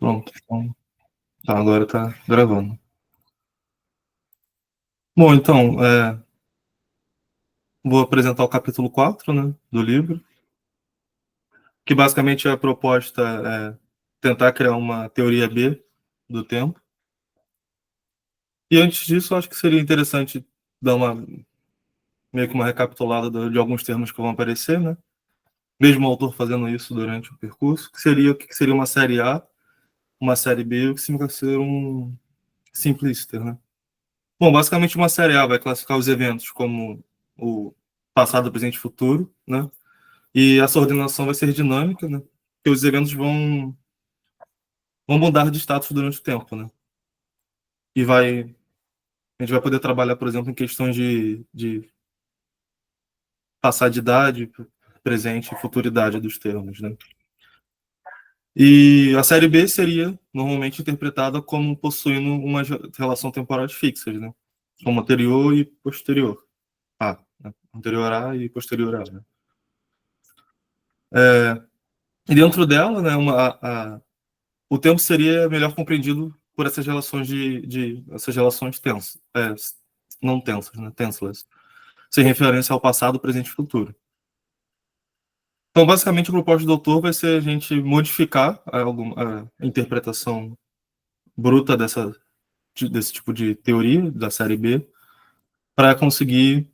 Pronto. Então, tá, agora tá gravando. Bom, então, vou apresentar o capítulo 4, né, do livro, que basicamente a proposta é tentar criar uma teoria B do tempo. E antes disso, acho que seria interessante dar meio que uma recapitulada de alguns termos que vão aparecer, né? Mesmo o autor fazendo isso durante o percurso, o que seria uma série A, uma série B e o que significa ser um simplister, né? Bom, basicamente uma série A vai classificar os eventos como o passado, presente e futuro, né? E essa ordenação vai ser dinâmica, né? Porque os eventos vão mudar de status durante o tempo, né? E a gente vai poder trabalhar, por exemplo, em questões de passadidade, presente e futuridade dos termos, né? E a série B seria normalmente interpretada como possuindo uma relação temporal fixa, né? Como anterior e posterior. Né? Anterior a e posterior a, né? E dentro dela, né, o tempo seria melhor compreendido por essas relações essas relações tensas, não tensas, né, tenseless, sem referência ao passado, presente e futuro. Então, basicamente, a proposta do autor vai ser a gente modificar a interpretação bruta desse tipo de teoria da série B para conseguir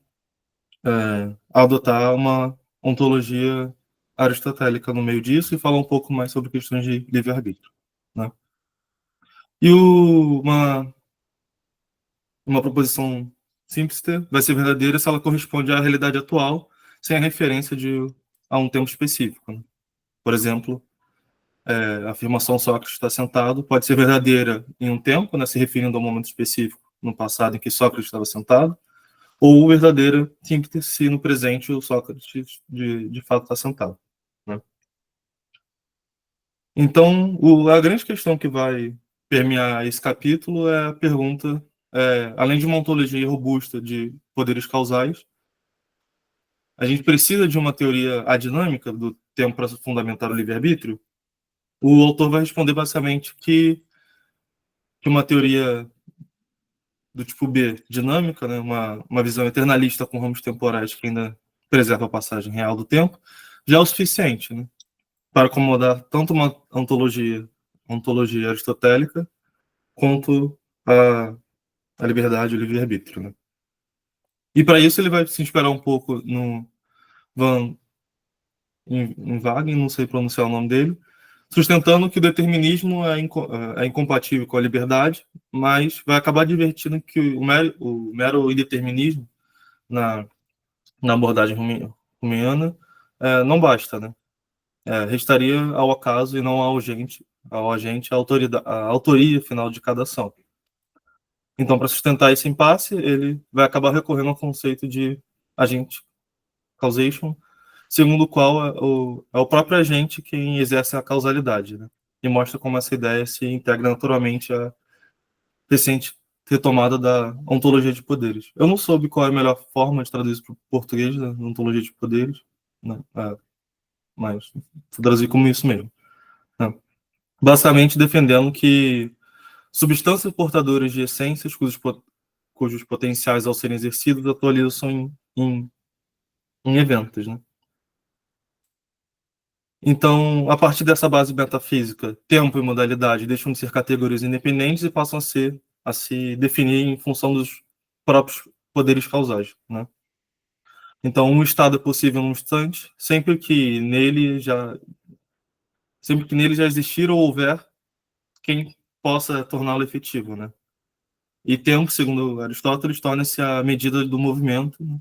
adotar uma ontologia aristotélica no meio disso e falar um pouco mais sobre questões de livre-arbítrio, né? E uma proposição simples vai ser verdadeira se ela corresponde à realidade atual, sem a referência a um tempo específico, né? Por exemplo, a afirmação Sócrates está sentado pode ser verdadeira em um tempo, né, se referindo a um momento específico no passado em que Sócrates estava sentado, ou verdadeira se no presente o Sócrates de fato está sentado, né? Então, a grande questão que vai permear esse capítulo é a pergunta, além de uma ontologia robusta de poderes causais, a gente precisa de uma teoria adinâmica do tempo para fundamentar o livre-arbítrio? O autor vai responder basicamente que uma teoria do tipo B, dinâmica, né, uma visão eternalista com ramos temporais que ainda preserva a passagem real do tempo, já é o suficiente, né, para acomodar tanto uma ontologia aristotélica quanto a liberdade e o livre-arbítrio, né? E para isso ele vai se inspirar um pouco no Van Inwagen, não sei pronunciar o nome dele, sustentando que o determinismo é incompatível com a liberdade, mas vai acabar advertindo que o mero indeterminismo na, na abordagem rumiana não basta, né? Restaria ao acaso e não ao agente a autoria final de cada ação. Então, para sustentar esse impasse, ele vai acabar recorrendo ao conceito de agente causation, segundo o qual é o próprio agente quem exerce a causalidade, né? E mostra como essa ideia se integra naturalmente à recente retomada da ontologia de poderes. Eu não soube qual é a melhor forma de traduzir isso para o português, né? Ontologia de poderes, né? Mas vou traduzir como isso mesmo, né? Basicamente defendendo que substâncias portadoras de essências cujos potenciais ao serem exercidos atualizam em eventos, né? Então, a partir dessa base metafísica, tempo e modalidade deixam de ser categorias independentes e passam a se definir em função dos próprios poderes causais, né? Então, um estado é possível num instante, sempre que nele já existir ou houver quem possa torná-lo efetivo, né? E tempo, segundo Aristóteles, torna-se a medida do movimento, né?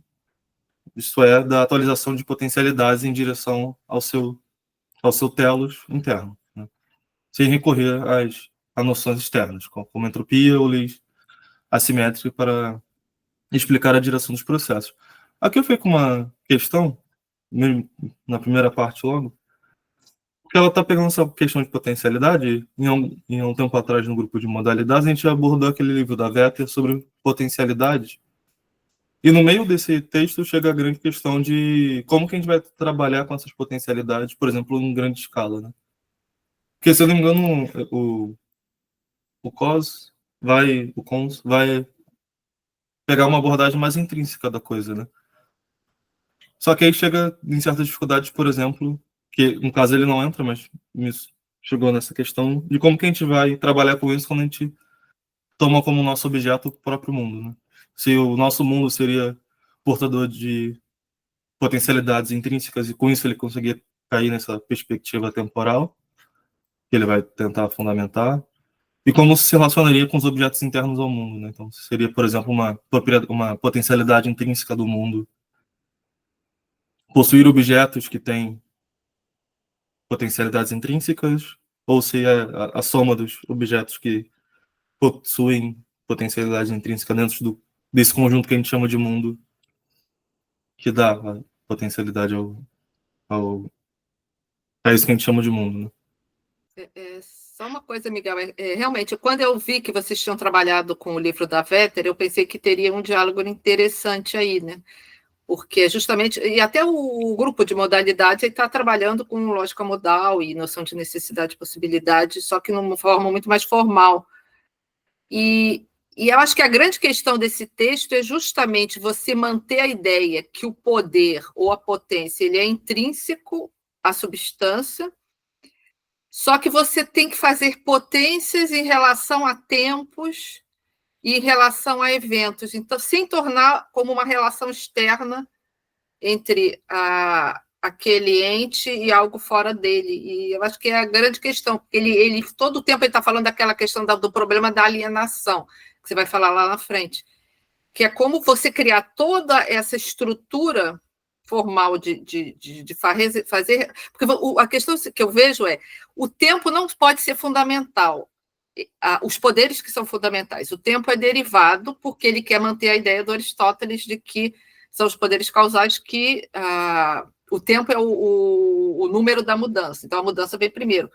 Isto é, da atualização de potencialidades em direção ao seu telos interno, né? Sem recorrer a noções externas, como entropia ou leis assimétricas para explicar a direção dos processos. Aqui eu fico com uma questão, na primeira parte logo, porque ela está pegando essa questão de potencialidade. Em um tempo atrás, no grupo de modalidades, a gente abordou aquele livro da Vetter sobre potencialidade. E no meio desse texto chega a grande questão de como que a gente vai trabalhar com essas potencialidades, por exemplo, em grande escala, né? Porque, se eu não me engano, o Cons vai pegar uma abordagem mais intrínseca da coisa, né? Só que aí chega em certas dificuldades, por exemplo, que no caso ele não entra, mas isso chegou nessa questão de como que a gente vai trabalhar com isso quando a gente toma como nosso objeto o próprio mundo, né? Se o nosso mundo seria portador de potencialidades intrínsecas e com isso ele conseguir cair nessa perspectiva temporal, que ele vai tentar fundamentar, e como se relacionaria com os objetos internos ao mundo, né? Então, seria, por exemplo, uma potencialidade intrínseca do mundo, possuir objetos que têm potencialidades intrínsecas, ou se é a soma dos objetos que possuem potencialidade intrínseca dentro desse conjunto que a gente chama de mundo, que dá a potencialidade a isso que a gente chama de mundo, né? Só uma coisa, Miguel, realmente, quando eu vi que vocês tinham trabalhado com o livro da Vetter, eu pensei que teria um diálogo interessante aí, né? Porque justamente, e até o grupo de modalidade está trabalhando com lógica modal e noção de necessidade e possibilidade, só que numa forma muito mais formal. E eu acho que a grande questão desse texto é justamente você manter a ideia que o poder ou a potência ele é intrínseco à substância, só que você tem que fazer potências em relação a tempos e em relação a eventos, então, sem tornar como uma relação externa entre aquele ente e algo fora dele. E eu acho que é a grande questão, porque ele todo o tempo ele está falando daquela questão do problema da alienação, que você vai falar lá na frente, que é como você criar toda essa estrutura formal de fazer. Porque a questão que eu vejo é: o tempo não pode ser fundamental. Os poderes que são fundamentais. O tempo é derivado porque ele quer manter a ideia do Aristóteles de que são os poderes causais que o tempo é o número da mudança. Então, a mudança vem primeiro.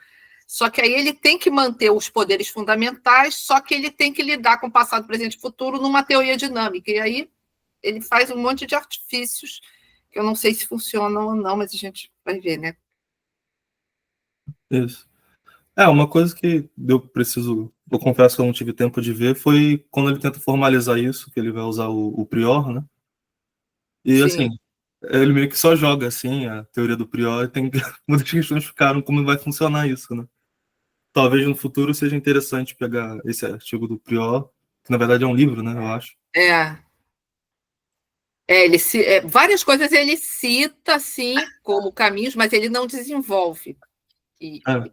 Só que aí ele tem que manter os poderes fundamentais, só que ele tem que lidar com passado, presente e futuro numa teoria dinâmica. E aí ele faz um monte de artifícios que eu não sei se funcionam ou não, mas a gente vai ver, né? Isso. Uma coisa que eu confesso que eu não tive tempo de ver, foi quando ele tenta formalizar isso, que ele vai usar o Prior, né? E, assim, Sim. ele meio que só joga, assim, a teoria do Prior, e tem muitas questões ficaram como vai funcionar isso, né? Talvez no futuro seja interessante pegar esse artigo do Prior, que na verdade é um livro, né, eu acho. Várias coisas ele cita, assim, como caminhos, mas ele não desenvolve.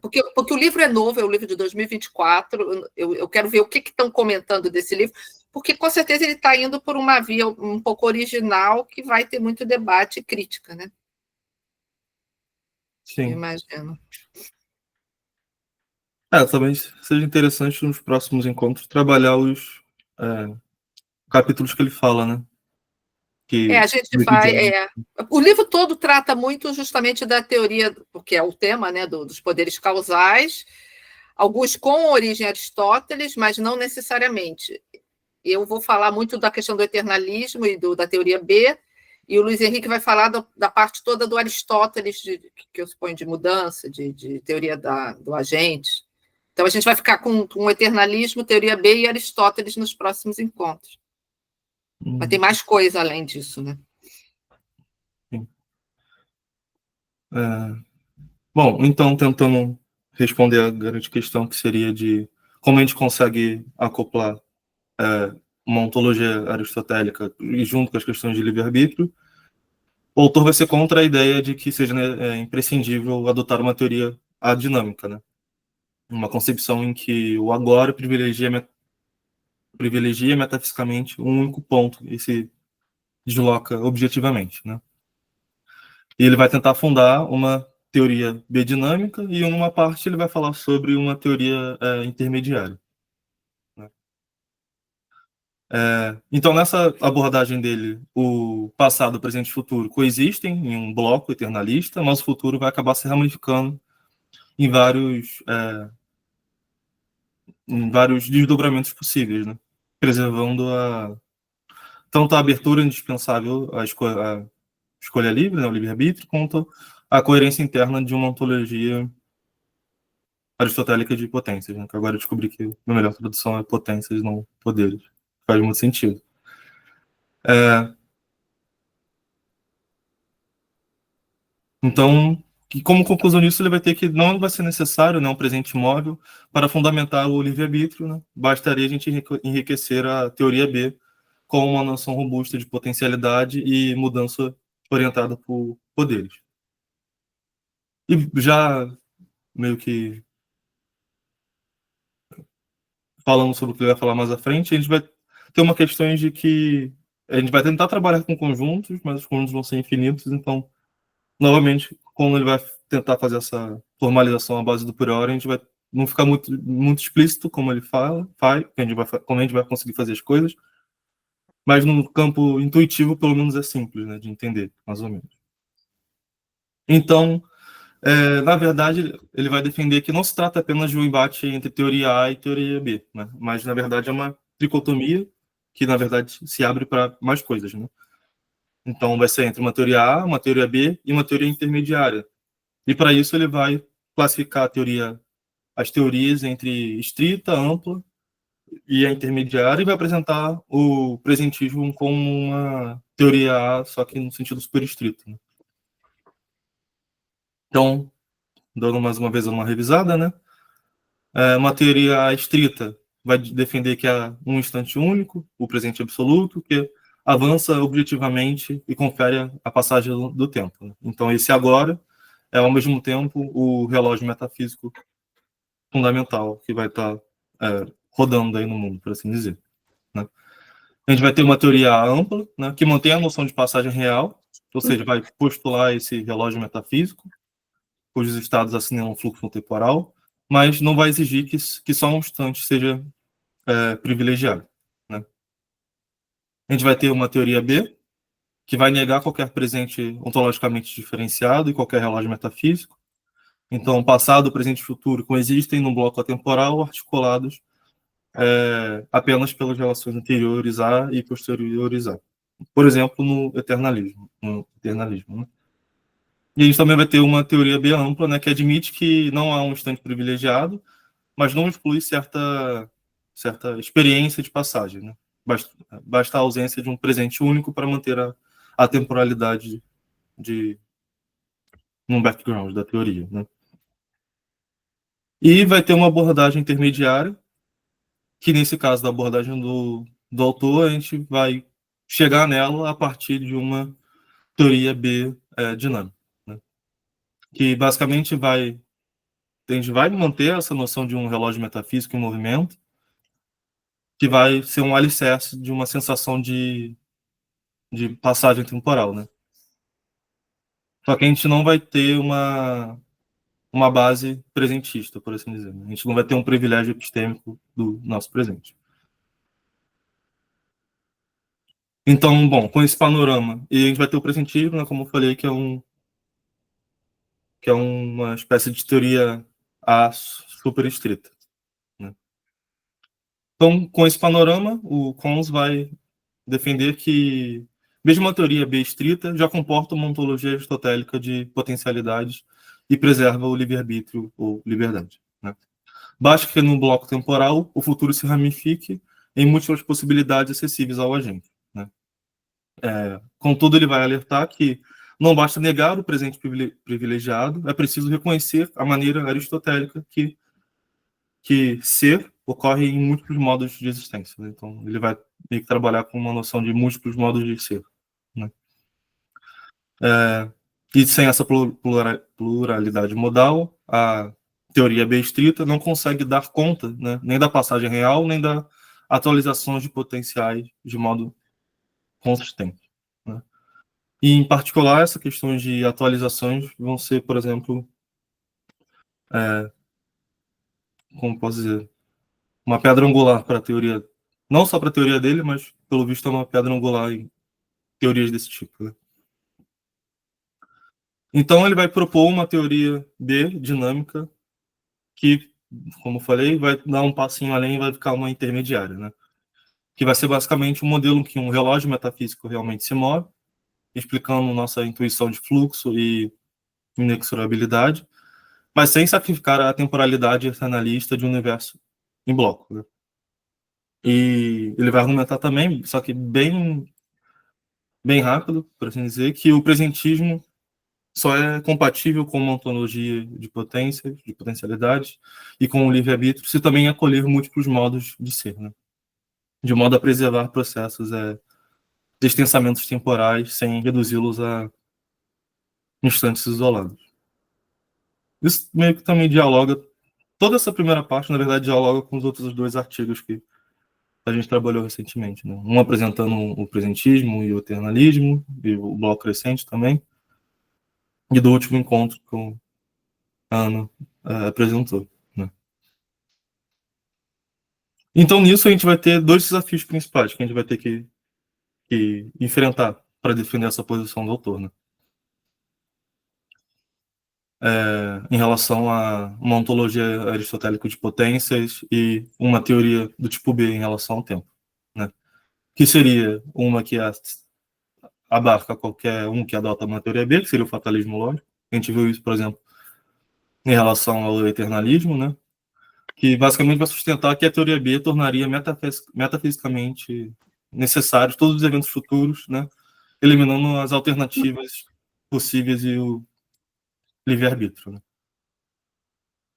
Porque o livro é novo, é o livro de 2024, eu quero ver o que estão comentando desse livro, porque com certeza ele está indo por uma via um pouco original que vai ter muito debate e crítica, né? Eu Sim. imagino. Talvez seja interessante nos próximos encontros trabalhar os capítulos que ele fala, né? A gente vai. O livro todo trata muito justamente da teoria, porque é o tema, né, dos poderes causais, alguns com origem Aristóteles, mas não necessariamente. Eu vou falar muito da questão do eternalismo e da teoria B, e o Luiz Henrique vai falar da parte toda do Aristóteles, que eu suponho de mudança, de teoria do agente. Então, a gente vai ficar com eternalismo, teoria B e Aristóteles nos próximos encontros. Mas tem mais coisa além disso, né? Sim. Bom, então, tentando responder a grande questão que seria de como a gente consegue acoplar uma ontologia aristotélica e junto com as questões de livre-arbítrio, o autor vai ser contra a ideia de que seja, né, imprescindível adotar uma teoria adinâmica, né? Uma concepção em que o agora privilegia metafisicamente um único ponto e se desloca objetivamente, né? E ele vai tentar fundar uma teoria bidinâmica e, em uma parte, ele vai falar sobre uma teoria intermediária. Né? Então, nessa abordagem dele, o passado, o presente e o futuro coexistem em um bloco eternalista, mas o futuro vai acabar se ramificando em vários desdobramentos possíveis, né? Preservando tanto a abertura indispensável à escolha livre, né, o livre-arbítrio, quanto a coerência interna de uma ontologia aristotélica de potências, né? Que agora eu descobri que a melhor tradução é potências, não poderes. Faz muito sentido. Então, como conclusão disso, ele vai ter que não vai ser necessário, né, um presente móvel para fundamentar o livre-arbítrio, né? Bastaria a gente enriquecer a teoria B com uma noção robusta de potencialidade e mudança orientada por poderes. E já meio que falando sobre o que ele vai falar mais à frente, a gente vai ter uma questão de que a gente vai tentar trabalhar com conjuntos, mas os conjuntos vão ser infinitos, então, novamente, quando ele vai tentar fazer essa formalização à base do priori, a gente vai não ficar muito explícito como ele como a gente vai conseguir fazer as coisas, mas no campo intuitivo, pelo menos é simples, né, de entender, mais ou menos. Então, na verdade, ele vai defender que não se trata apenas de um embate entre teoria A e teoria B, né? Mas, na verdade, é uma tricotomia que, na verdade, se abre para mais coisas. Né? Então, vai ser entre uma teoria A, uma teoria B e uma teoria intermediária. E, para isso, ele vai classificar as teorias entre estrita, ampla e a intermediária e vai apresentar o presentismo como uma teoria A, só que no sentido super estrito. Né? Então, dando mais uma vez uma revisada, né? Uma teoria estrita vai defender que há um instante único, o presente absoluto, que avança objetivamente e confere a passagem do tempo. Né? Então, esse agora é, ao mesmo tempo, o relógio metafísico fundamental que vai estar rodando aí no mundo, por assim dizer. Né? A gente vai ter uma teoria ampla, né, que mantém a noção de passagem real, ou seja, vai postular esse relógio metafísico, cujos estados assinam um fluxo temporal, mas não vai exigir que só um instante seja privilegiado. Né? A gente vai ter uma teoria B, que vai negar qualquer presente ontologicamente diferenciado e qualquer relógio metafísico. Então, passado, presente e futuro coexistem num bloco atemporal articulados apenas pelas relações anteriores a e posteriores a. Por exemplo, no eternalismo. Né? E a gente também vai ter uma teoria B ampla, né, que admite que não há um instante privilegiado, mas não exclui certa experiência de passagem. Né? Basta a ausência de um presente único para manter a temporalidade no background da teoria. Né? E vai ter uma abordagem intermediária, que nesse caso da abordagem do autor, a gente vai chegar nela a partir de uma teoria B dinâmica. Né? Que basicamente a gente vai manter essa noção de um relógio metafísico em movimento, que vai ser um alicerce de uma sensação de passagem temporal, né? Só que a gente não vai ter uma base presentista, por assim dizer. Né? A gente não vai ter um privilégio epistêmico do nosso presente. Então, bom, com esse panorama, e a gente vai ter o presentismo, né, como eu falei, que é uma espécie de teoria A super estrita. Né? Então, com esse panorama, o Cons vai defender que, mesmo a teoria B estrita, já comporta uma ontologia aristotélica de potencialidades e preserva o livre-arbítrio ou liberdade. Né? Basta que no bloco temporal o futuro se ramifique em múltiplas possibilidades acessíveis ao agente. Né? Contudo, ele vai alertar que não basta negar o presente privilegiado, é preciso reconhecer a maneira aristotélica que ser ocorre em múltiplos modos de existência. Né? Então, ele vai meio que trabalhar com uma noção de múltiplos modos de ser. Né? E sem essa pluralidade modal, a teoria B estrita não consegue dar conta, né, nem da passagem real, nem da atualizações de potenciais de modo consistente. Né? E, em particular, essa questão de atualizações vão ser, por exemplo, como posso dizer, uma pedra angular para a teoria, não só para a teoria dele, mas, pelo visto, é uma pedra angular em teorias desse tipo. Né? Então, ele vai propor uma teoria B dinâmica que, como eu falei, vai dar um passinho além e vai ficar uma intermediária, né? Que vai ser basicamente um modelo que um relógio metafísico realmente se move, explicando nossa intuição de fluxo e inexorabilidade, mas sem sacrificar a temporalidade eternalista de um universo em bloco, né? E ele vai argumentar também, só que bem rápido, por assim dizer, que o presentismo só é compatível com uma ontologia de potências, de potencialidades, e com o livre-arbítrio, se também acolher múltiplos modos de ser, né? De modo a preservar processos de extensamentos temporais, sem reduzi-los a instantes isolados. Isso meio que também dialoga, toda essa primeira parte, na verdade, dialoga com os outros dois artigos que a gente trabalhou recentemente, né? Um apresentando o presentismo e o eternalismo, e o bloco crescente também, e do último encontro que a Ana apresentou, né? Então, nisso, a gente vai ter dois desafios principais que a gente vai ter que enfrentar para defender essa posição do autor, né? Em relação a uma ontologia aristotélica de potências e uma teoria do tipo B em relação ao tempo, né? Que seria uma que abarca qualquer um que adota uma teoria B, que seria o fatalismo lógico. A gente viu isso, por exemplo, em relação ao eternalismo, né? Que basicamente vai sustentar que a teoria B tornaria metafisicamente necessários todos os eventos futuros, né? Eliminando as alternativas possíveis e o livre-arbítrio, né?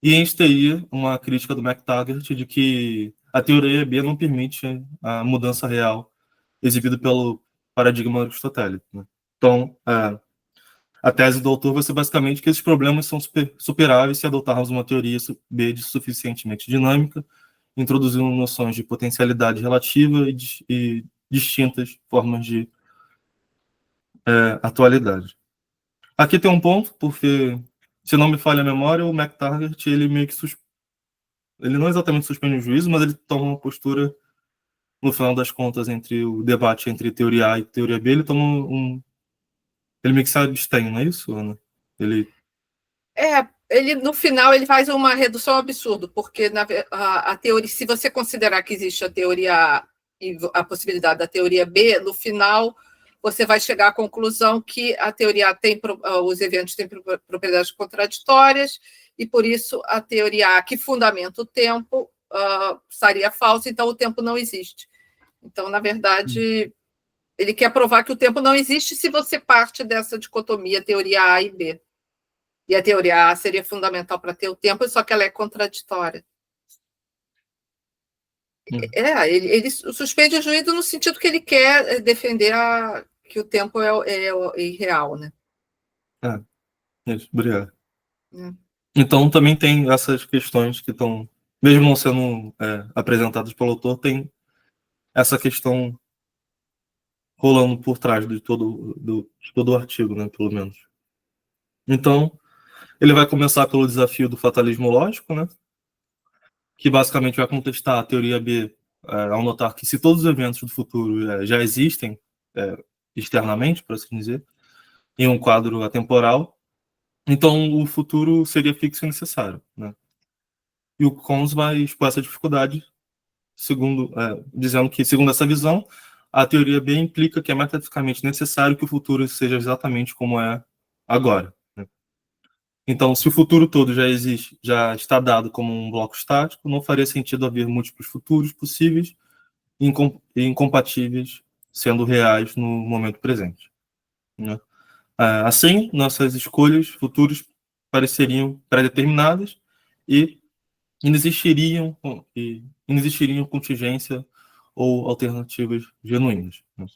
E a gente teria uma crítica do McTaggart de que a teoria B não permite a mudança real exibida pelo paradigma aristotélico, né? Então, a tese do autor vai ser basicamente que esses problemas são superáveis se adotarmos uma teoria B suficientemente dinâmica, introduzindo noções de potencialidade relativa e distintas formas de atualidade. Aqui tem um ponto, porque, se não me falha a memória, o McTaggart, ele meio que ele não exatamente suspende o juízo, mas ele toma uma postura, no final das contas, entre o debate entre teoria A e teoria B, ele ele meio que se abstém, não é isso, Ana? Ele no final ele faz uma redução absurda, porque a teoria, se você considerar que existe a teoria A e a possibilidade da teoria B, no final você vai chegar à conclusão que a teoria A tem os eventos têm propriedades contraditórias e por isso a teoria A que fundamenta o tempo seria falsa, então o tempo não existe. Então, na verdade, ele quer provar que o tempo não existe se você parte dessa dicotomia teoria A e B. E a teoria A seria fundamental para ter o tempo, só que ela é contraditória. Ele suspende o juízo no sentido que ele quer defender que o tempo é irreal, né? Isso, obrigado. Então, também tem essas questões que estão, mesmo não sendo apresentadas pelo autor, tem essa questão rolando por trás de todo o artigo, né, pelo menos. Então, ele vai começar pelo desafio do fatalismo lógico, né, que basicamente vai contestar a teoria B ao notar que se todos os eventos do futuro já existem externamente, por assim dizer, em um quadro atemporal, então o futuro seria fixo e necessário, né? E o Cons vai expor essa dificuldade, dizendo que, segundo essa visão, a teoria B implica que é metafisicamente necessário que o futuro seja exatamente como é agora, né? Então, se o futuro todo já existe, já está dado como um bloco estático, não faria sentido haver múltiplos futuros possíveis e incompatíveis sendo reais no momento presente, né? Assim, nossas escolhas futuras pareceriam pré-determinadas e inexistiriam contingência ou alternativas genuínas, né?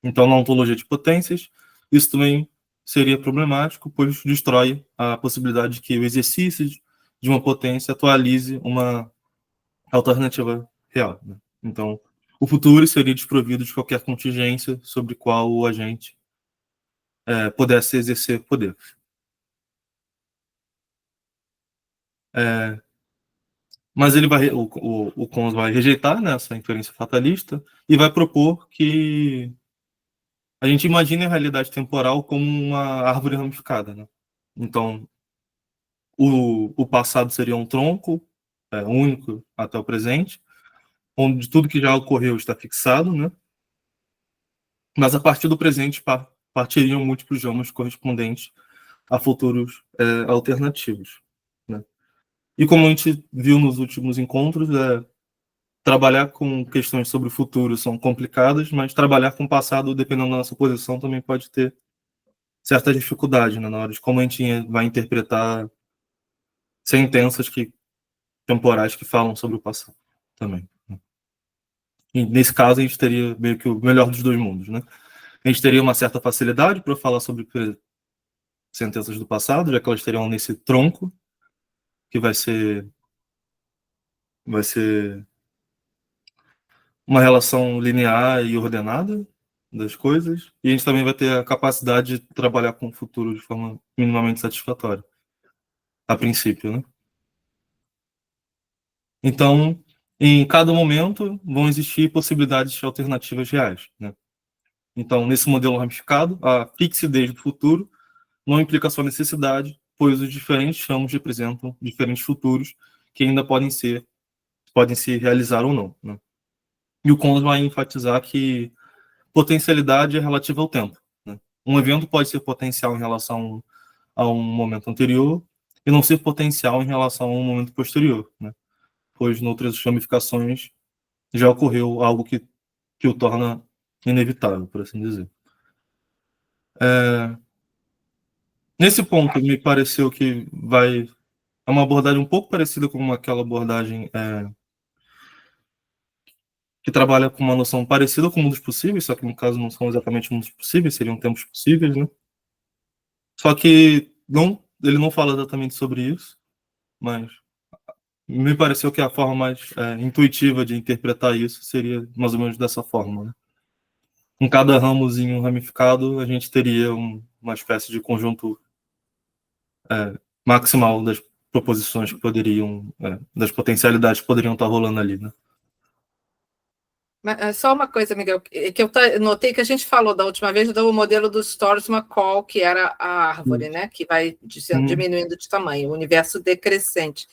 Então, na ontologia de potências, isso também seria problemático, pois destrói a possibilidade de que o exercício de uma potência atualize uma alternativa real, né? Então, o futuro seria desprovido de qualquer contingência sobre qual o agente pudesse exercer poder. Mas o Cons vai rejeitar, né, essa inferência fatalista e vai propor que a gente imagine a realidade temporal como uma árvore ramificada, né? Então, o passado seria um tronco único até o presente, onde tudo que já ocorreu está fixado, né? Mas a partir do presente partiriam múltiplos ramos correspondentes a futuros alternativos. E como a gente viu nos últimos encontros, trabalhar com questões sobre o futuro são complicadas, mas trabalhar com o passado, dependendo da nossa posição, também pode ter certa dificuldade, né, na hora de como a gente vai interpretar sentenças temporais que falam sobre o passado também. E nesse caso, a gente teria meio que o melhor dos dois mundos, né? A gente teria uma certa facilidade para falar sobre sentenças do passado, já que elas teriam nesse tronco, que vai ser uma relação linear e ordenada das coisas, e a gente também vai ter a capacidade de trabalhar com o futuro de forma minimamente satisfatória, a princípio, né? Então, em cada momento, vão existir possibilidades alternativas reais, né? Então, nesse modelo ramificado, a fixidez do futuro não implica só necessidade, pois os diferentes ramos representam diferentes futuros que ainda podem se realizar ou não, né? E o Condas vai enfatizar que potencialidade é relativa ao tempo, né? Um evento pode ser potencial em relação a um momento anterior e não ser potencial em relação a um momento posterior, né? Pois, em outras ramificações, já ocorreu algo que o torna inevitável, por assim dizer. Nesse ponto, me pareceu que é uma abordagem um pouco parecida com aquela abordagem que trabalha com uma noção parecida com mundos possíveis, só que no caso não são exatamente mundos possíveis, seriam tempos possíveis, né? Só que ele não fala exatamente sobre isso, mas me pareceu que a forma mais intuitiva de interpretar isso seria mais ou menos dessa forma, né? Em cada ramozinho ramificado, a gente teria uma espécie de conjunto maximal das proposições que poderiam, das potencialidades que poderiam estar rolando ali, né? Mas, só uma coisa, Miguel, que eu notei que a gente falou da última vez do modelo do Storrs-McCall, que era a árvore, né, que vai diminuindo de tamanho, o universo decrescente.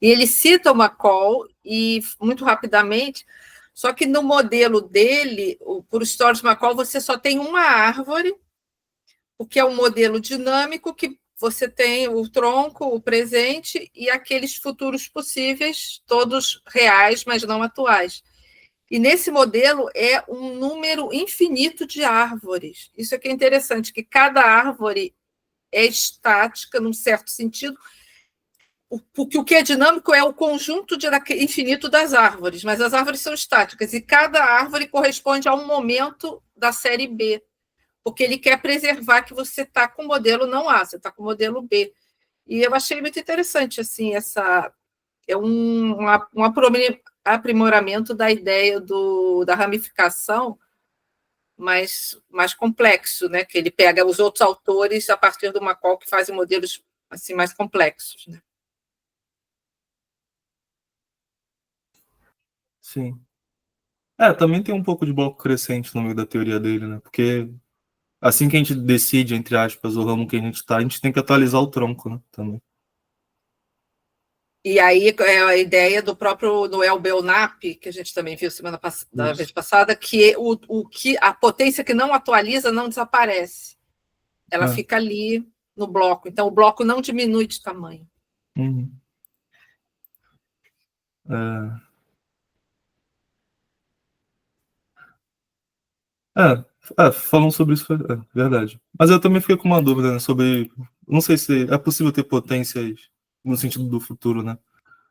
E ele cita o McCall, e muito rapidamente, só que no modelo dele, por Storrs-McCall, você só tem uma árvore, o que é um modelo dinâmico que você tem o tronco, o presente e aqueles futuros possíveis, todos reais, mas não atuais. E nesse modelo é um número infinito de árvores. Isso é que é interessante, que cada árvore é estática, num certo sentido, porque o que é dinâmico é o conjunto infinito das árvores, mas as árvores são estáticas, e cada árvore corresponde a um momento da série B, porque ele quer preservar que você está com o modelo não A, você está com o modelo B. E eu achei muito interessante, assim, é um aprimoramento da ideia da ramificação mais complexo, né? Que ele pega os outros autores a partir do McCall que fazem modelos assim mais complexos, né? Sim. Também tem um pouco de bloco crescente no meio da teoria dele, né? Porque assim que a gente decide, entre aspas, o ramo que a gente está, a gente tem que atualizar o tronco, né? Também. E aí é a ideia do próprio Noel Belknap, que a gente também viu da vez passada, que que a potência que não atualiza não desaparece. Ela fica ali no bloco. Então, o bloco não diminui de tamanho. Uhum. Falando sobre isso, é verdade. Mas eu também fiquei com uma dúvida, né, sobre. Não sei se é possível ter potências no sentido do futuro, né?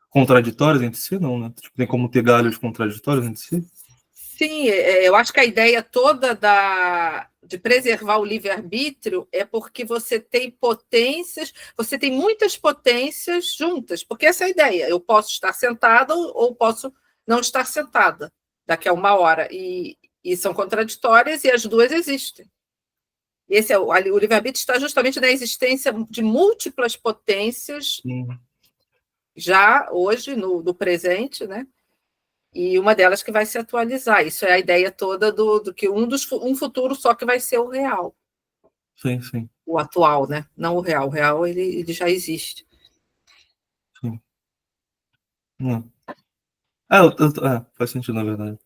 Contraditórias entre si, não, né? Tipo, tem como ter galhos contraditórios entre si? Sim, eu acho que a ideia toda de preservar o livre-arbítrio é porque você tem potências, você tem muitas potências juntas, porque essa é a ideia. Eu posso estar sentada ou posso não estar sentada daqui a uma hora, e são contraditórias e as duas existem. O livre-arbítrio está justamente na existência de múltiplas potências, já hoje, no presente, né? E uma delas que vai se atualizar. Isso é a ideia toda do que um futuro só que vai ser o real. Sim, sim. O atual, né? Não o real. O real ele já existe. Sim. Não. Faz sentido, na verdade.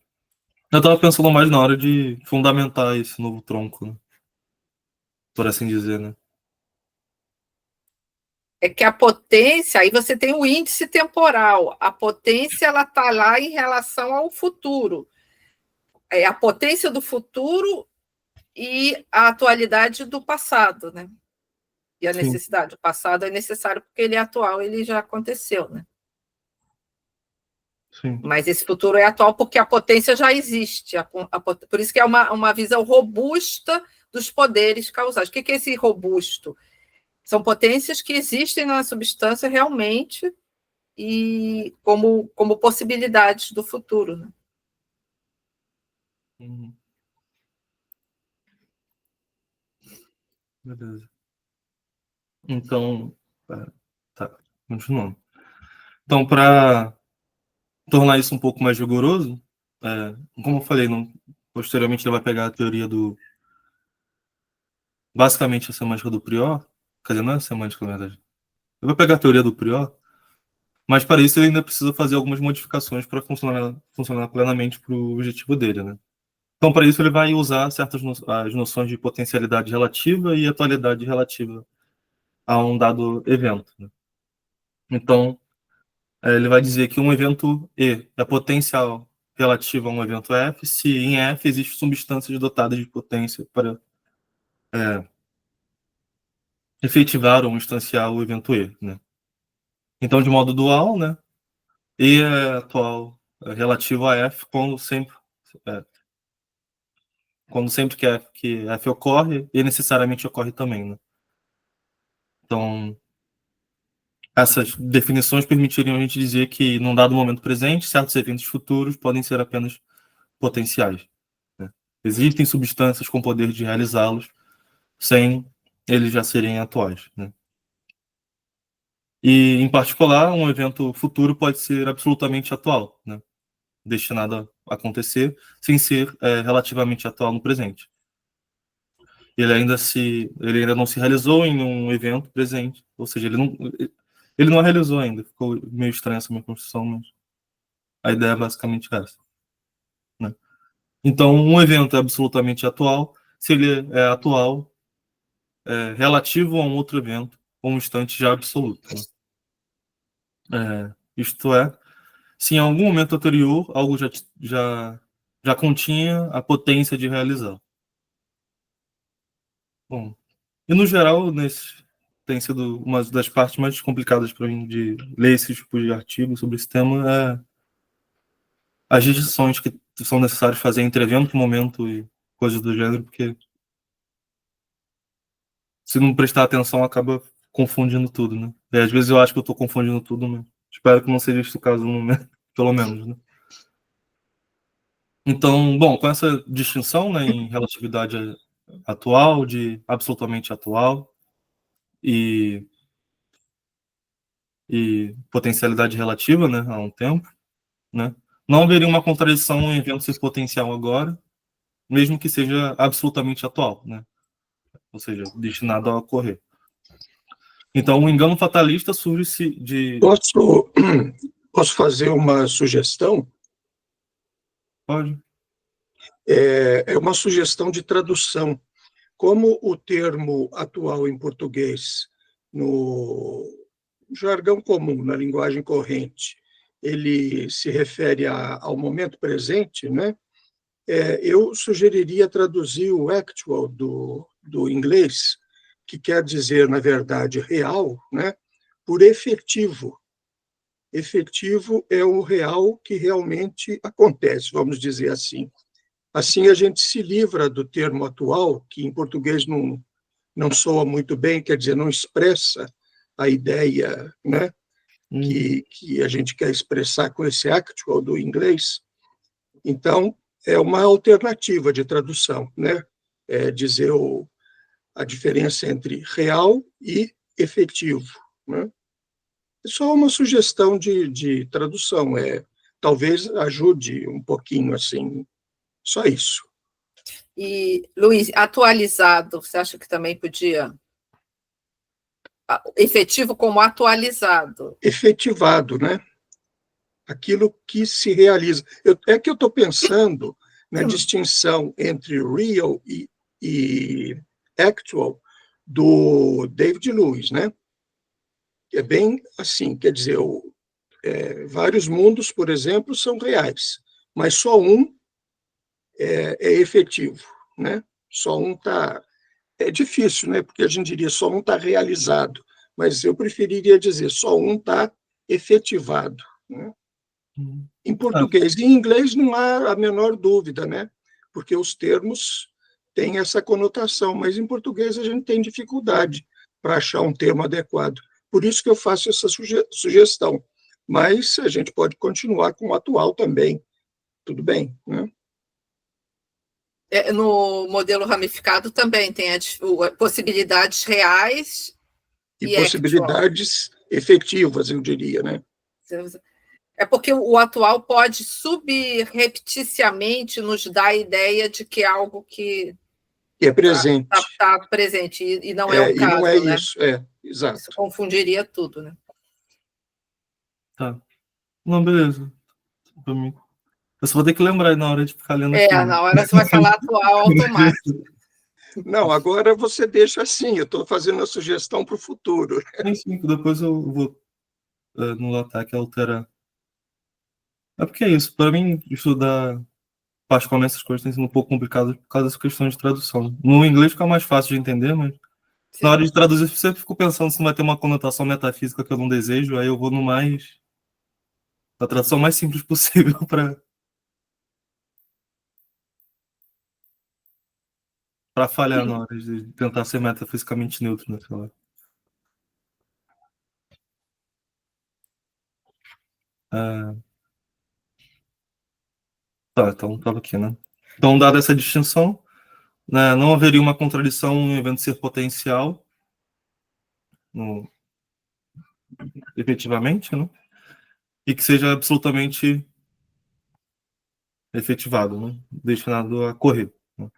Eu tava pensando mais na hora de fundamentar esse novo tronco, né? Por assim dizer, né? É que a potência, aí você tem o índice temporal. A potência, ela está lá em relação ao futuro. É a potência do futuro e a atualidade do passado, né? E a Sim, necessidade. O passado é necessário porque ele é atual, ele já aconteceu, né? sim. Mas esse futuro é atual porque a potência já existe. Por isso que é uma visão robusta dos poderes causais. O que é esse robusto? São potências que existem na substância realmente e como possibilidades do futuro. Né? Uhum. Beleza. Então, tá, continuando. Então, para tornar isso um pouco mais rigoroso, como eu falei, posteriormente ele vai pegar a teoria basicamente a semântica do Prior, quer dizer, não é a semântica, na verdade. Ele vai pegar a teoria do Prior, mas para isso ele ainda precisa fazer algumas modificações para funcionar plenamente para o objetivo dele, né? Então, para isso ele vai usar as noções de potencialidade relativa e atualidade relativa a um dado evento, né? Então, ele vai dizer que um evento E é potencial relativo a um evento F se em F existem substâncias dotadas de potência para efetivar ou instanciar o evento E, né? Então, de modo dual, né? E é atual relativo a F é, quando sempre que F ocorre, e necessariamente ocorre também, né? Então, essas definições permitiriam a gente dizer que, num dado momento presente, certos eventos futuros podem ser apenas potenciais, né? Existem substâncias com poder de realizá-los sem eles já serem atuais, né? E, em particular, um evento futuro pode ser absolutamente atual, né? Destinado a acontecer, sem ser relativamente atual no presente. Ele ainda não se realizou em um evento presente, ou seja, ele não a realizou ainda. Ficou meio estranha essa minha construção, mas a ideia é basicamente essa, né? Então, um evento é absolutamente atual se ele é atual relativo a um outro evento ou um instante já absoluto, né? Isto é, se em algum momento anterior algo já continha a potência de realizar. Bom, e no geral, tem sido uma das partes mais complicadas para mim de ler esse tipo de artigo sobre esse tema, as distinções que são necessárias fazer entre evento, momento e coisas do gênero, porque se não prestar atenção acaba confundindo tudo, né? E às vezes eu acho que eu estou confundindo tudo, mas espero que não seja esse o caso no momento, pelo menos, né? Então, bom, com essa distinção, né, em relatividade atual, de absolutamente atual e potencialidade relativa, né, a um tempo, né, não haveria uma contradição em evento ser potencial agora, mesmo que seja absolutamente atual, né, ou seja, destinado a ocorrer. Então, o engano fatalista surge de... Posso fazer uma sugestão? Pode. É uma sugestão de tradução. Como o termo atual em português, no jargão comum, na linguagem corrente, ele se refere ao momento presente, né? Eu sugeriria traduzir o actual do inglês, que quer dizer, na verdade, real, né? Por efetivo. Efetivo é o real que realmente acontece, vamos dizer assim. Assim, a gente se livra do termo atual, que em português não soa muito bem, quer dizer, não expressa a ideia, né, que a gente quer expressar com esse actual do inglês. Então, é uma alternativa de tradução, né? Dizer a diferença entre real e efetivo, né? É só uma sugestão de tradução, talvez ajude um pouquinho, assim, só isso. E, Luiz, atualizado, você acha que também podia? Efetivo como atualizado. Efetivado, né? Aquilo que se realiza. É que eu estou pensando na distinção entre real e actual do David Lewis, né? É bem assim, quer dizer, vários mundos, por exemplo, são reais, mas só um é efetivo, né? Só um está... É difícil, né? Porque a gente diria só um está realizado, mas eu preferiria dizer só um está efetivado, né? Em português. E em inglês não há a menor dúvida, né? Porque os termos têm essa conotação, mas em português a gente tem dificuldade para achar um termo adequado. Por isso que eu faço essa sugestão. Mas a gente pode continuar com o atual também. Tudo bem, né? No modelo ramificado também tem possibilidades reais E e actual. possibilidades efetivas, eu diria, né? É porque o atual pode subrepticiamente nos dar a ideia de que é algo que Que é presente. está presente, e não é o E não é caso, né? isso, exato. Isso confundiria tudo, né? Tá. Não, beleza. Pra mim. Eu só vou ter que lembrar na hora de ficar lendo aqui. Na hora você vai falar atual automático. Não, agora você deixa assim, eu estou fazendo a sugestão para o futuro. Sim, depois eu vou no ataque alterar. É porque é isso, para mim, estudar particularmente essas coisas tem sido um pouco complicado por causa dessa questão de tradução. No inglês fica mais fácil de entender, mas na hora de traduzir, eu sempre fico pensando se não vai ter uma conotação metafísica que eu não desejo, aí eu vou na tradução mais simples possível para falhar na hora de tentar ser metafisicamente neutro, né? Sei lá. Tá, então estava aqui, né? Então, dada essa distinção, né, não haveria uma contradição em um evento ser potencial, efetivamente, né? E que seja absolutamente efetivado, né? Destinado a correr. Né?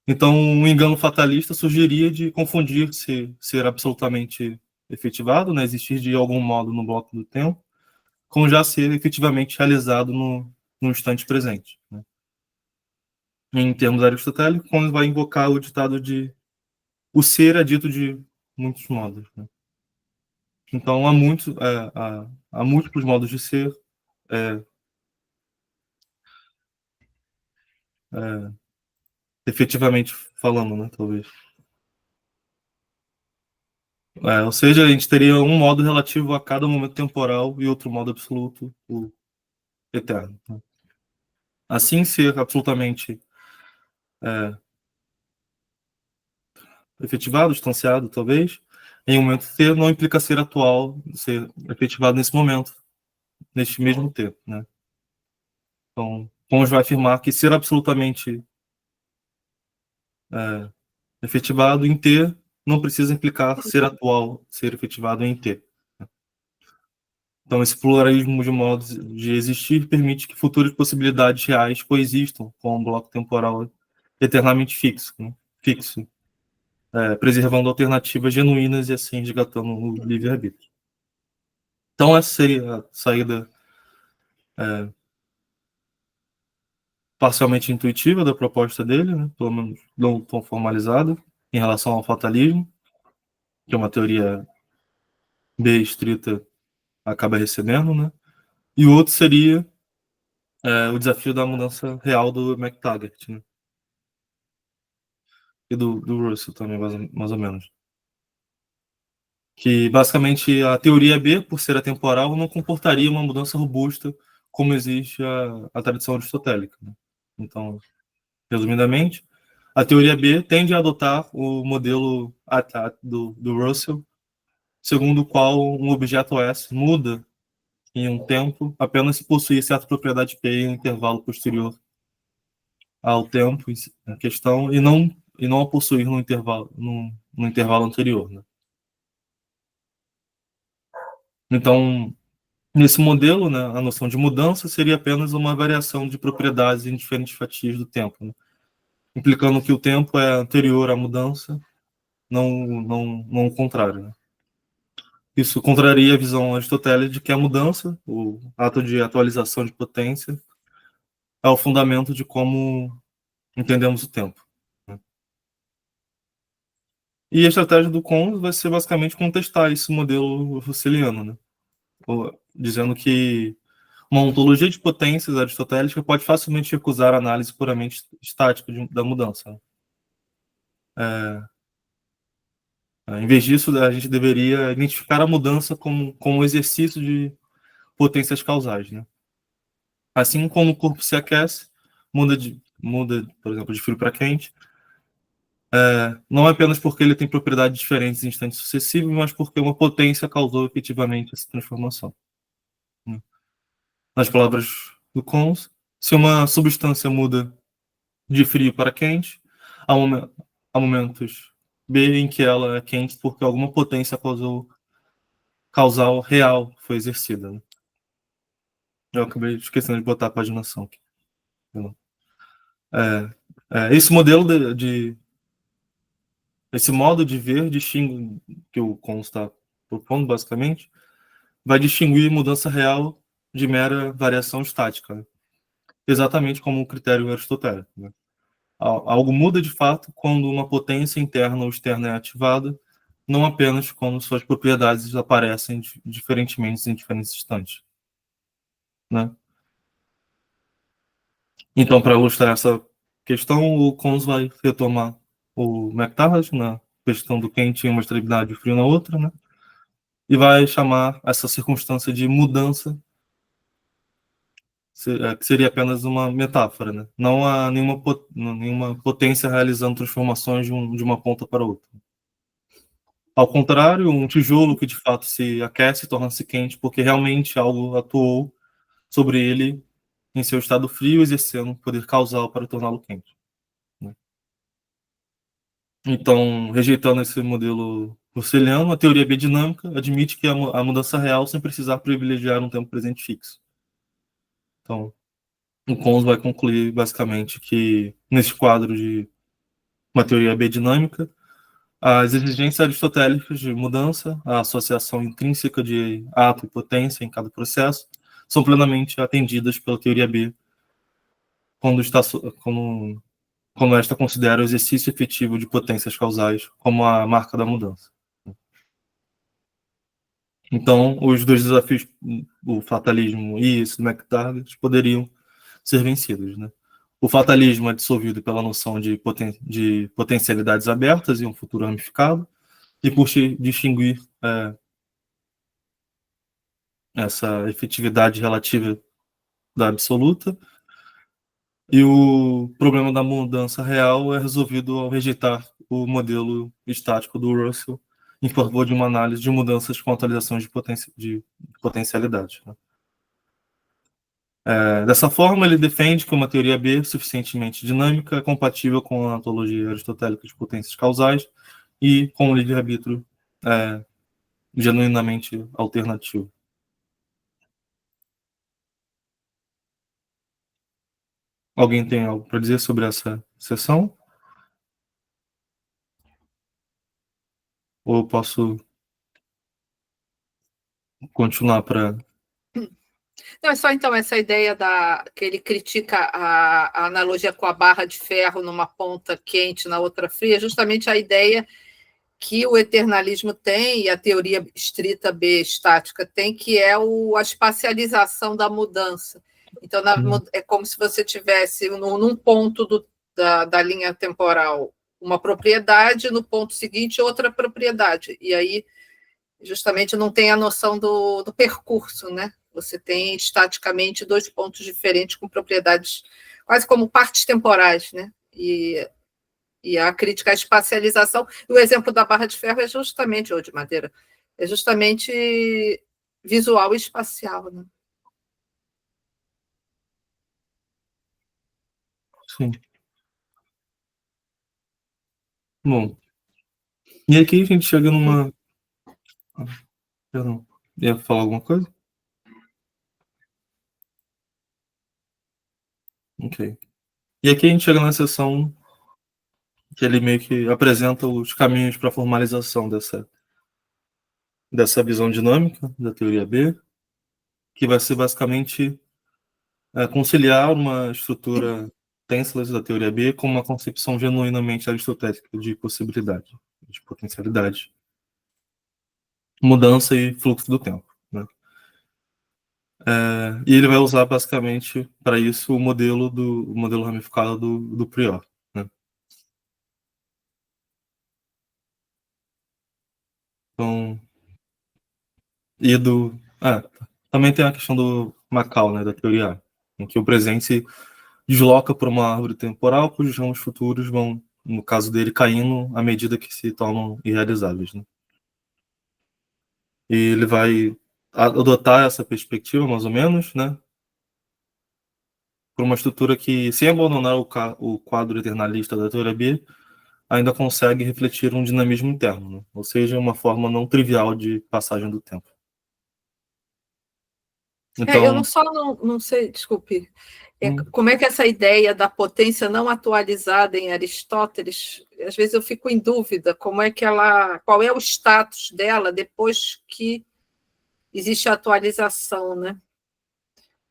Então, um engano fatalista surgiria de confundir ser absolutamente efetivado, né? Existir de algum modo no bloco do tempo, com já ser efetivamente realizado no instante presente. Né? Em termos aristotélicos, quando vai invocar o ditado de o ser é dito de muitos modos. Né? Então, há múltiplos modos de ser, efetivamente falando, né? Talvez. Ou seja, a gente teria um modo relativo a cada momento temporal e outro modo absoluto, o eterno. Né? Assim, ser absolutamente efetivado, distanciado, talvez, em um momento T não implica ser atual, ser efetivado nesse momento, neste mesmo T. Né? Então, Pons vai afirmar que ser absolutamente efetivado em T não precisa implicar ser atual, ser efetivado em T. Então, esse pluralismo de modos de existir permite que futuras possibilidades reais coexistam com um bloco temporal eternamente fixo, né? Preservando alternativas genuínas e assim resgatando o livre-arbítrio. Então, essa seria a saída parcialmente intuitiva da proposta dele, né? Pelo menos não tão formalizada, em relação ao fatalismo, que é uma teoria B estrita acaba recebendo, né? E o outro seria o desafio da mudança real do McTaggart, né? E do Russell também, mais ou menos. Que, basicamente, a teoria B, por ser atemporal, não comportaria uma mudança robusta como existe a tradição aristotélica. Né? Então, resumidamente, a teoria B tende a adotar o modelo do Russell, segundo o qual um objeto S muda em um tempo apenas se possuir certa propriedade P em um intervalo posterior ao tempo em questão e não a possuir no intervalo anterior. Né? Então, nesse modelo, né, a noção de mudança seria apenas uma variação de propriedades em diferentes fatias do tempo, né? Implicando que o tempo é anterior à mudança, não o contrário. Né? Isso contraria a visão aristotélica de que a mudança, o ato de atualização de potência, é o fundamento de como entendemos o tempo. Né? E a estratégia do Cons vai ser basicamente contestar esse modelo russeliano, né? Dizendo que uma ontologia de potências aristotélica pode facilmente recusar a análise puramente estática da mudança, né? Em vez disso, a gente deveria identificar a mudança como um exercício de potências causais, né? Assim como o corpo se aquece, muda, por exemplo, de frio para quente, não é apenas porque ele tem propriedades diferentes em instantes sucessivos, mas porque uma potência causou efetivamente essa transformação, né? Nas palavras do Cons, se uma substância muda de frio para quente, há momentos B em que ela é quente porque alguma potência causal real foi exercida, né? Eu acabei esquecendo de botar a paginação aqui. Esse modelo esse modo de ver distingue, que o Cons está propondo, basicamente, vai distinguir mudança real de mera variação estática, né? Exatamente como o critério aristotélico, né? Algo muda de fato quando uma potência interna ou externa é ativada, não apenas quando suas propriedades aparecem diferentemente em diferentes instantes, né? Então, para ilustrar essa questão, o Cons vai retomar o McTavish na questão do quente em uma extremidade e frio na outra, né? E vai chamar essa circunstância de mudança, que seria apenas uma metáfora, né? Não há nenhuma potência realizando transformações de uma ponta para outra. Ao contrário, um tijolo que de fato se aquece torna-se quente porque realmente algo atuou sobre ele em seu estado frio, exercendo poder causal para torná-lo quente, né? Então, rejeitando esse modelo russeliano, a teoria biodinâmica admite que a mudança real sem precisar privilegiar um tempo presente fixo. Então, o Cons vai concluir basicamente que nesse quadro de uma teoria biodinâmica, as exigências aristotélicas de mudança, a associação intrínseca de ato e potência em cada processo, são plenamente atendidas pela teoria B quando esta considera o exercício efetivo de potências causais como a marca da mudança. Então, os dois desafios, o fatalismo e esse do McTavish, poderiam ser vencidos, né? O fatalismo é dissolvido pela noção de potencialidades abertas e um futuro ramificado, e por distinguir essa efetividade relativa da absoluta, e o problema da mudança real é resolvido ao rejeitar o modelo estático do Russell em favor de uma análise de mudanças com atualizações de potencialidade, né? Dessa forma, ele defende que uma teoria B suficientemente dinâmica é compatível com a ontologia aristotélica de potências causais e com o livre-arbítrio genuinamente alternativo. Alguém tem algo para dizer sobre essa sessão? Ou eu posso continuar para... Não, é só então essa ideia que ele critica a analogia com a barra de ferro numa ponta quente, na outra fria, justamente a ideia que o eternalismo tem e a teoria estrita B estática tem, que é a espacialização da mudança. Então, é como se você tivesse num ponto da linha temporal uma propriedade, no ponto seguinte outra propriedade. E aí, justamente, não tem a noção do percurso, né? Você tem estaticamente dois pontos diferentes com propriedades quase como partes temporais, né? E a crítica à espacialização. O exemplo da barra de ferro é justamente, ou de madeira, é justamente visual e espacial, né? Sim. Bom, e aqui a gente chega numa... Perdão, ia falar alguma coisa? Ok. E aqui a gente chega na seção que ele meio que apresenta os caminhos para a formalização dessa visão dinâmica da teoria B, que vai ser basicamente conciliar uma estrutura tensila da teoria B com uma concepção genuinamente aristotélica de possibilidade. de potencialidade, mudança e fluxo do tempo, né? E ele vai usar basicamente para isso o modelo ramificado do Prior, né? Então, também tem a questão do Macau, né, da teoria A, em que o presente se desloca por uma árvore temporal cujos ramos futuros vão, no caso dele, caindo à medida que se tornam irrealizáveis, né? E ele vai adotar essa perspectiva, mais ou menos, né, por uma estrutura que, sem abandonar o quadro eternalista da teoria B, ainda consegue refletir um dinamismo interno, né? Ou seja, uma forma não trivial de passagem do tempo. Então, eu não sei, desculpe, como é que essa ideia da potência não atualizada em Aristóteles, às vezes eu fico em dúvida, qual é o status dela depois que existe a atualização, né?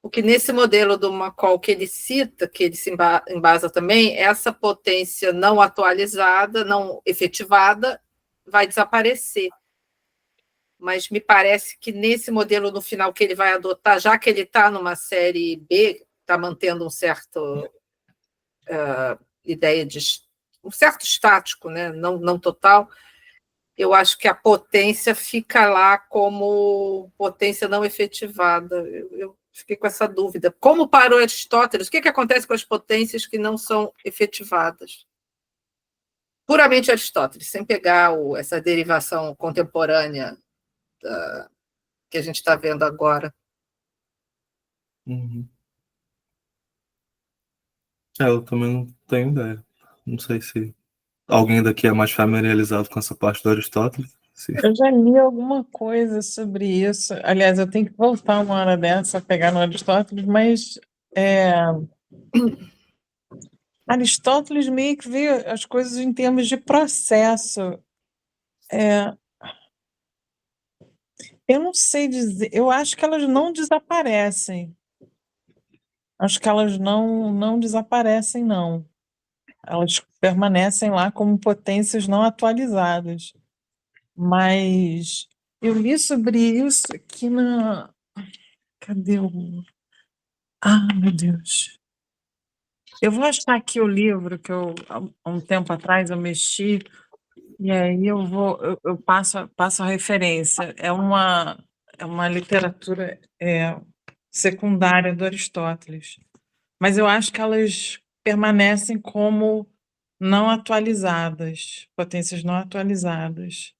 Porque nesse modelo do McCall que ele cita, que ele se embasa também, essa potência não atualizada, não efetivada, vai desaparecer. Mas me parece que nesse modelo no final que ele vai adotar, já que ele está numa série B, está mantendo um certo ideia de um certo estático, né? Não total, eu acho que a potência fica lá como potência não efetivada. Eu fiquei com essa dúvida. Como para o Aristóteles, o que acontece com as potências que não são efetivadas? Puramente Aristóteles, sem pegar essa derivação contemporânea que a gente está vendo agora. Eu também não tenho ideia. Não sei se alguém daqui é mais familiarizado com essa parte do Aristóteles. Eu já li alguma coisa sobre isso. Aliás, eu tenho que voltar uma hora dessa a pegar no Aristóteles, mas Aristóteles meio que vê as coisas em termos de processo. Eu não sei dizer, eu acho que elas não desaparecem. Acho que elas não desaparecem, não. Elas permanecem lá como potências não atualizadas. Mas eu li sobre isso aqui na... Cadê o... meu Deus. Eu vou achar aqui o livro que há um tempo atrás, eu mexi, e aí eu passo a referência. É uma literatura secundária do Aristóteles. Mas eu acho que elas permanecem como não atualizadas, potências não atualizadas.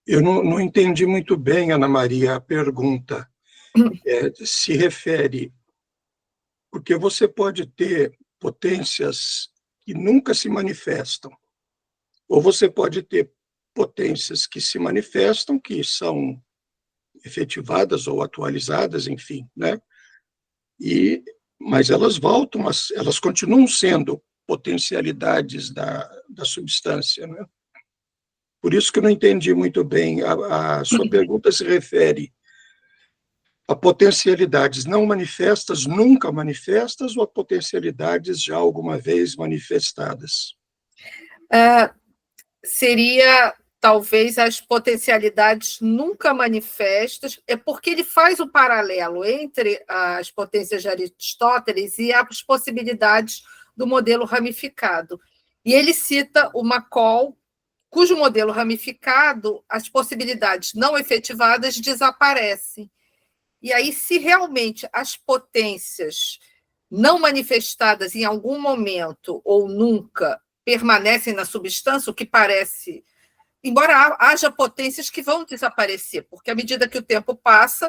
Eu não entendi muito bem, Ana Maria, a pergunta. Se refere... Porque você pode ter potências que nunca se manifestam, ou você pode ter potências que se manifestam, que são efetivadas ou atualizadas, enfim, né? Mas elas voltam, elas continuam sendo potencialidades da substância, né? Por isso que eu não entendi muito bem. A sua pergunta se refere a potencialidades não manifestas, nunca manifestas, ou a potencialidades já alguma vez manifestadas? Seria, talvez, as potencialidades nunca manifestas, porque ele faz o paralelo entre as potências de Aristóteles e as possibilidades do modelo ramificado. E ele cita o McCall, cujo modelo ramificado, as possibilidades não efetivadas desaparecem. E aí, se realmente as potências não manifestadas em algum momento ou nunca permanecem na substância, o que parece... Embora haja potências que vão desaparecer, porque à medida que o tempo passa,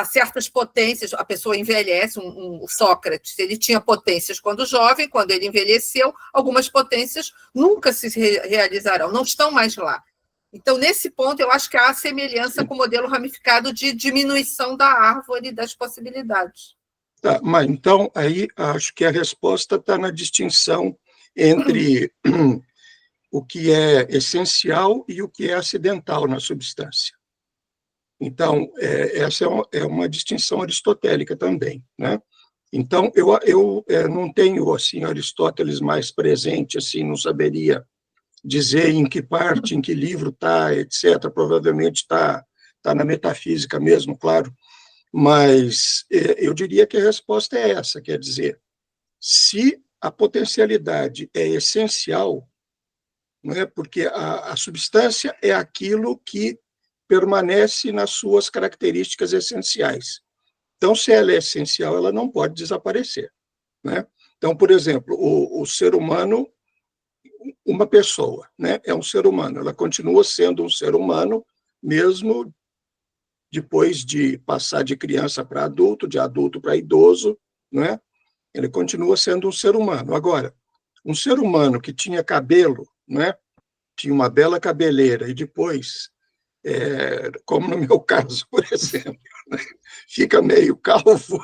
certas potências, a pessoa envelhece, o Sócrates, ele tinha potências quando jovem, quando ele envelheceu, algumas potências nunca se realizarão, não estão mais lá. Então, nesse ponto, eu acho que há semelhança com o modelo ramificado de diminuição da árvore das possibilidades. Tá, mas então, aí acho que a resposta está na distinção entre o que é essencial e o que é acidental na substância. Então, essa é uma distinção aristotélica também, né? Então, eu não tenho assim Aristóteles mais presente, assim, não saberia dizer em que parte, em que livro está, etc. Provavelmente está na metafísica mesmo, claro, mas eu diria que a resposta é essa, quer dizer, se a potencialidade é essencial, não é? Porque a substância é aquilo que permanece nas suas características essenciais. Então, se ela é essencial, ela não pode desaparecer, né? Então, por exemplo, o ser humano, uma pessoa, né, é um ser humano, ela continua sendo um ser humano, mesmo depois de passar de criança para adulto, de adulto para idoso, né? Ele continua sendo um ser humano. Agora, um ser humano que tinha cabelo, né, tinha uma bela cabeleira, e depois, como no meu caso, por exemplo, né, fica meio calvo,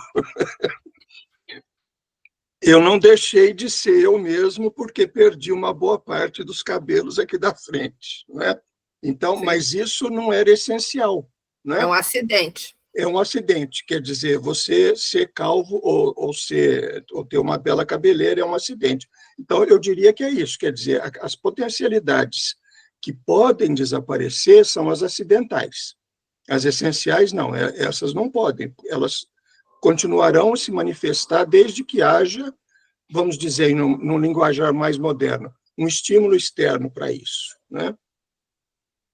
eu não deixei de ser eu mesmo, porque perdi uma boa parte dos cabelos aqui da frente, né? Então, Sim. mas isso não era essencial, né? É um acidente. É um acidente, quer dizer, você ser calvo ou ter uma bela cabeleira é um acidente. Então, eu diria que é isso, quer dizer, as potencialidades que podem desaparecer são as acidentais. As essenciais, não, essas não podem, elas continuarão a se manifestar desde que haja, vamos dizer, num linguajar mais moderno, um estímulo externo para isso, né?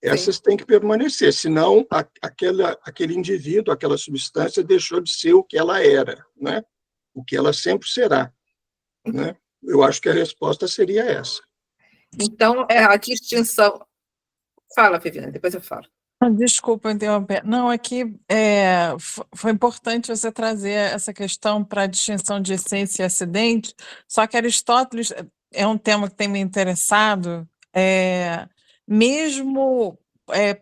Essas têm que permanecer, senão aquele indivíduo, aquela substância deixou de ser o que ela era, né? O que ela sempre será, né? Eu acho que a resposta seria essa. Então, a distinção... Fala, Viviane, depois eu falo. Desculpa interromper. Não, aqui foi importante você trazer essa questão para a distinção de essência e acidente, só que Aristóteles é um tema que tem me interessado, mesmo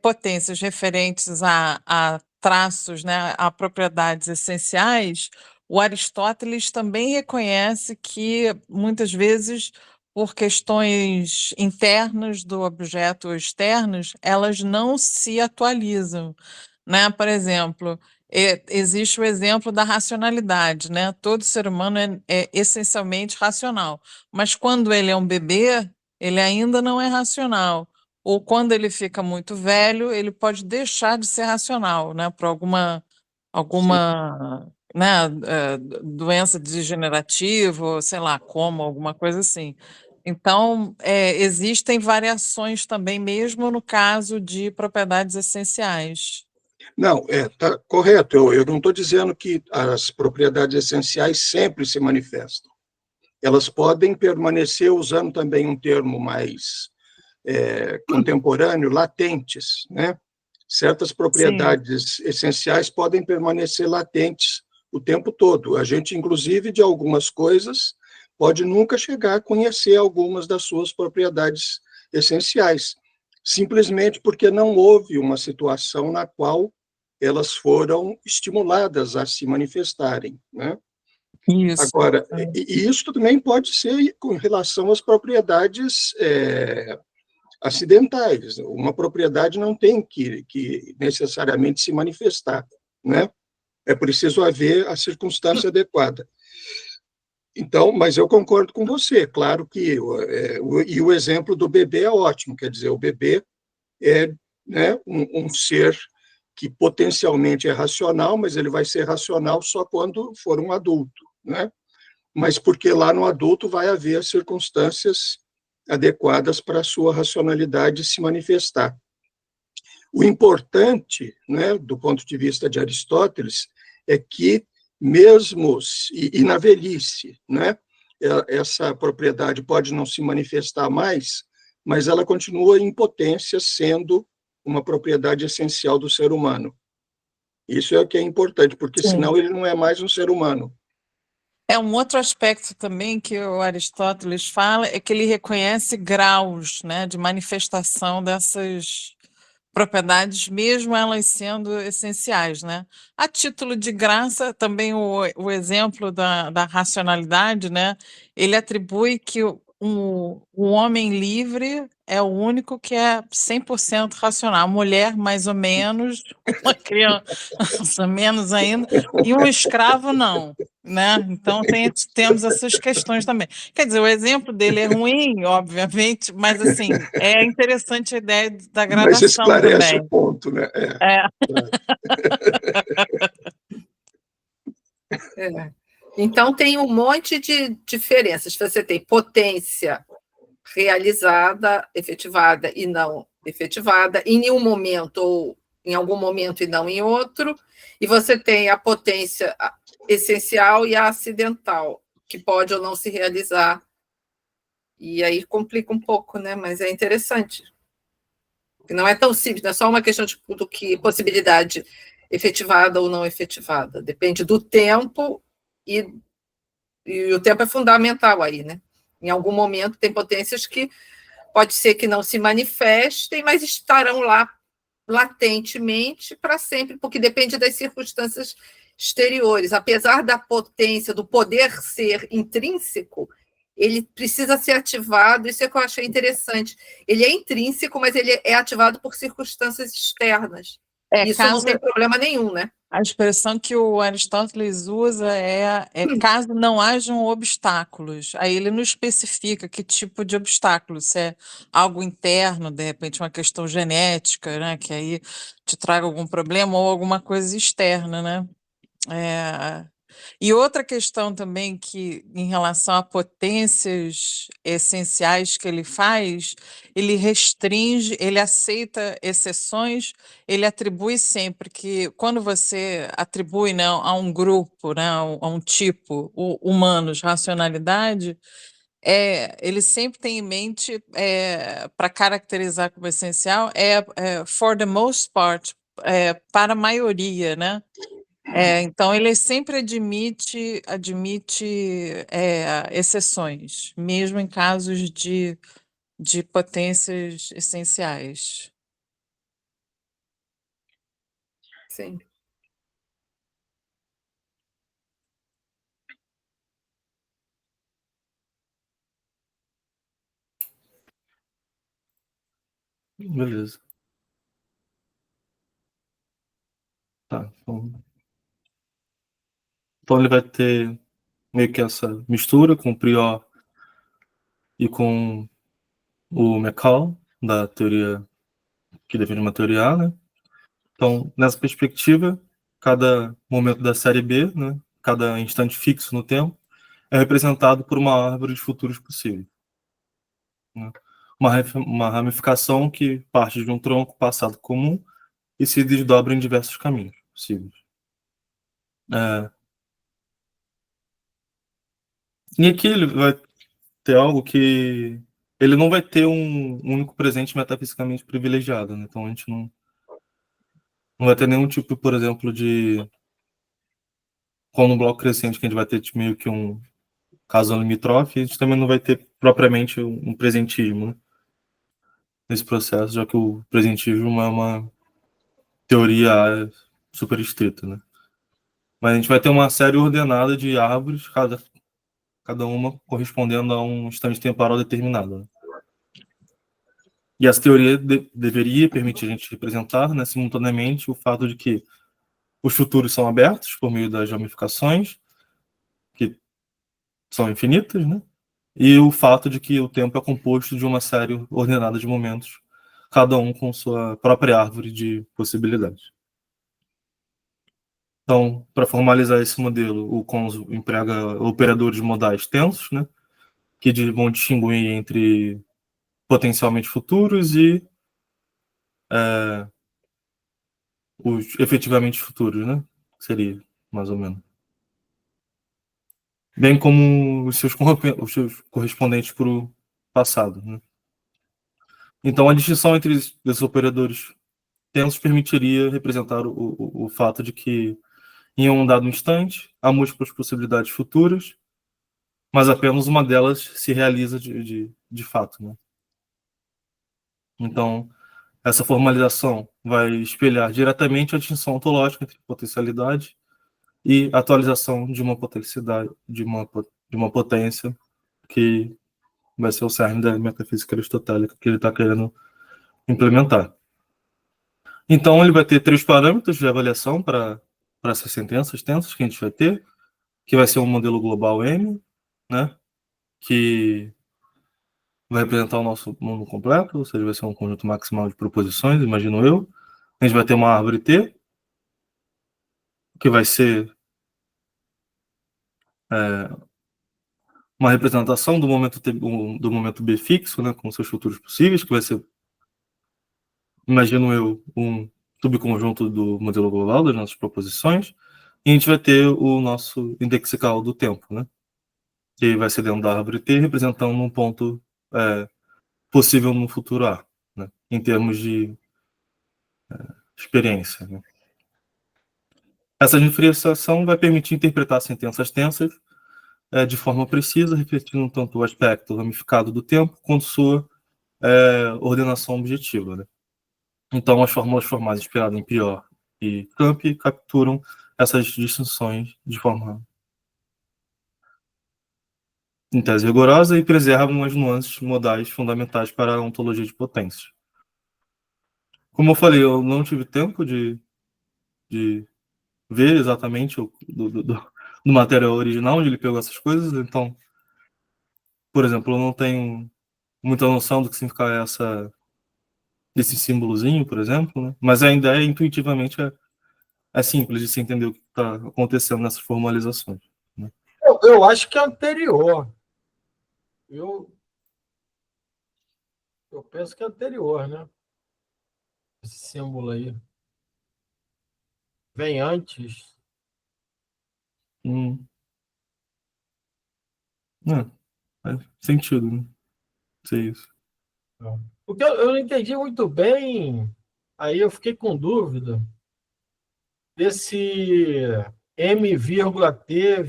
potências referentes a traços, né, a propriedades essenciais, o Aristóteles também reconhece que, muitas vezes, por questões internas do objeto ou externas, elas não se atualizam, né? Por exemplo, existe o exemplo da racionalidade, né? Todo ser humano é essencialmente racional, mas quando ele é um bebê, ele ainda não é racional. Ou quando ele fica muito velho, ele pode deixar de ser racional, né? Por alguma né, doença degenerativa, ou sei lá, como, alguma coisa assim. Então, existem variações também, mesmo no caso de propriedades essenciais. Não, tá correto. Eu não estou dizendo que as propriedades essenciais sempre se manifestam. Elas podem permanecer, usando também um termo mais contemporâneo, latentes, né? Certas propriedades essenciais podem permanecer latentes o tempo todo. A gente, inclusive, de algumas coisas, pode nunca chegar a conhecer algumas das suas propriedades essenciais, simplesmente porque não houve uma situação na qual elas foram estimuladas a se manifestarem, né? Isso. Agora, e isso também pode ser com relação às propriedades acidentais. Uma propriedade não tem que necessariamente se manifestar, né? É preciso haver a circunstância adequada. Então, mas eu concordo com você, claro que e o exemplo do bebê é ótimo, quer dizer, o bebê é, né, um ser que potencialmente é racional, mas ele vai ser racional só quando for um adulto, né? Mas porque lá no adulto vai haver circunstâncias adequadas para a sua racionalidade se manifestar. O importante, né, do ponto de vista de Aristóteles, é que mesmo e na velhice, né, essa propriedade pode não se manifestar mais, mas ela continua em potência sendo uma propriedade essencial do ser humano. Isso é o que é importante, porque senão ele não é mais um ser humano. Um outro aspecto também que o Aristóteles fala é que ele reconhece graus, né, de manifestação dessas propriedades, mesmo elas sendo essenciais, né? A título de graça, também o exemplo da racionalidade, né? Ele atribui que o homem livre é o único que é 100% racional, a mulher mais ou menos, uma criança menos ainda, e um escravo não. né? Então temos essas questões também. Quer dizer, o exemplo dele é ruim, obviamente, mas assim, é interessante a ideia da Mas gradação esclarece o também. ponto, né? É. Então, tem um monte de diferenças. Você tem potência realizada, efetivada e não efetivada, em nenhum momento ou em algum momento e não em outro, e você tem a potência essencial e a acidental, que pode ou não se realizar. E aí complica um pouco, né? Mas é interessante. Não é tão simples, não é só uma questão do que possibilidade efetivada ou não efetivada. Depende do tempo e o tempo é fundamental aí, né? Em algum momento tem potências que pode ser que não se manifestem, mas estarão lá latentemente para sempre, porque depende das circunstâncias exteriores. Apesar da potência, do poder ser intrínseco, ele precisa ser ativado, isso é que eu achei interessante. Ele é intrínseco, mas ele é ativado por circunstâncias externas. Isso não tem problema nenhum, né? A expressão que o Aristóteles usa é caso não hajam obstáculos. Aí ele não especifica que tipo de obstáculo, se é algo interno, de repente uma questão genética, né, que aí te traga algum problema, ou alguma coisa externa, né? E outra questão também que, em relação a potências essenciais que ele faz, ele restringe, ele aceita exceções, ele atribui sempre que, quando você atribui, né, a um grupo, né, a um tipo, humanos, racionalidade, ele sempre tem em mente, para caracterizar como essencial, for the most part, para a maioria, né? Então, ele sempre admite exceções, mesmo em casos de potências essenciais. Sim. Beleza. Tá. Então ele vai ter meio que essa mistura com o Prior e com o McCall, da teoria que defende uma teoria A, né? Então, nessa perspectiva, cada momento da série B, né, cada instante fixo no tempo, é representado por uma árvore de futuros possíveis. Né? Uma ramificação que parte de um tronco passado comum e se desdobra em diversos caminhos possíveis. E aqui ele vai ter algo que ele não vai ter um único presente metafisicamente privilegiado, né? Então a gente não vai ter nenhum tipo, por exemplo, de como no bloco crescente, que a gente vai ter tipo, meio que um caso limítrofe, a gente também não vai ter propriamente um presentismo, né? Nesse processo, já que o presentismo é uma teoria super estrita, né? Mas a gente vai ter uma série ordenada de árvores, cada uma correspondendo a um instante temporal determinado, né? E essa teoria deveria permitir a gente representar, né, simultaneamente o fato de que os futuros são abertos por meio das ramificações, que são infinitas, né? E o fato de que o tempo é composto de uma série ordenada de momentos, cada um com sua própria árvore de possibilidades. Então, para formalizar esse modelo, o Conzo emprega operadores modais tensos, né, que vão distinguir entre potencialmente futuros e os efetivamente futuros, né? Seria, mais ou menos. Bem como os seus correspondentes para o passado, né? Então, a distinção entre esses operadores tensos permitiria representar o fato de que, em um dado instante, há múltiplas possibilidades futuras, mas apenas uma delas se realiza de fato, né? Então, essa formalização vai espelhar diretamente a distinção ontológica entre potencialidade e atualização de uma potencialidade, de uma potência que vai ser o cerne da metafísica aristotélica que ele está querendo implementar. Então, ele vai ter 3 parâmetros de avaliação para essas sentenças tensas que a gente vai ter. que vai ser um modelo global M, né? Que vai representar o nosso mundo completo, ou seja, vai ser um conjunto maximal de proposições, imagino eu. A gente vai ter uma árvore T, que vai ser uma representação do momento T, do momento B fixo, né, com seus futuros possíveis, que vai ser, imagino eu, um subconjunto do modelo global das nossas proposições, e a gente vai ter o nosso indexical do tempo, né, que vai ser dentro da árvore T, representando um ponto possível no futuro A, né, em termos de experiência. Né. Essa diferenciação vai permitir interpretar sentenças tensas de forma precisa, refletindo tanto o aspecto ramificado do tempo quanto sua ordenação objetiva. Né. Então, as fórmulas formais inspiradas em Prior e Camp capturam essas distinções de forma, em tese, rigorosa e preservam as nuances modais fundamentais para a ontologia de potências. Como eu falei, eu não tive tempo de ver exatamente do material original onde ele pegou essas coisas, então, por exemplo, eu não tenho muita noção do que significa esse símbolozinho, por exemplo, né? Mas ainda intuitivamente é simples de se entender o que está acontecendo nessas formalizações. Né? Eu acho que é anterior. Eu penso que é anterior, né? Esse símbolo aí. Vem antes. Faz sentido, né? Ser isso. Porque eu não entendi muito bem, aí eu fiquei com dúvida desse M, T,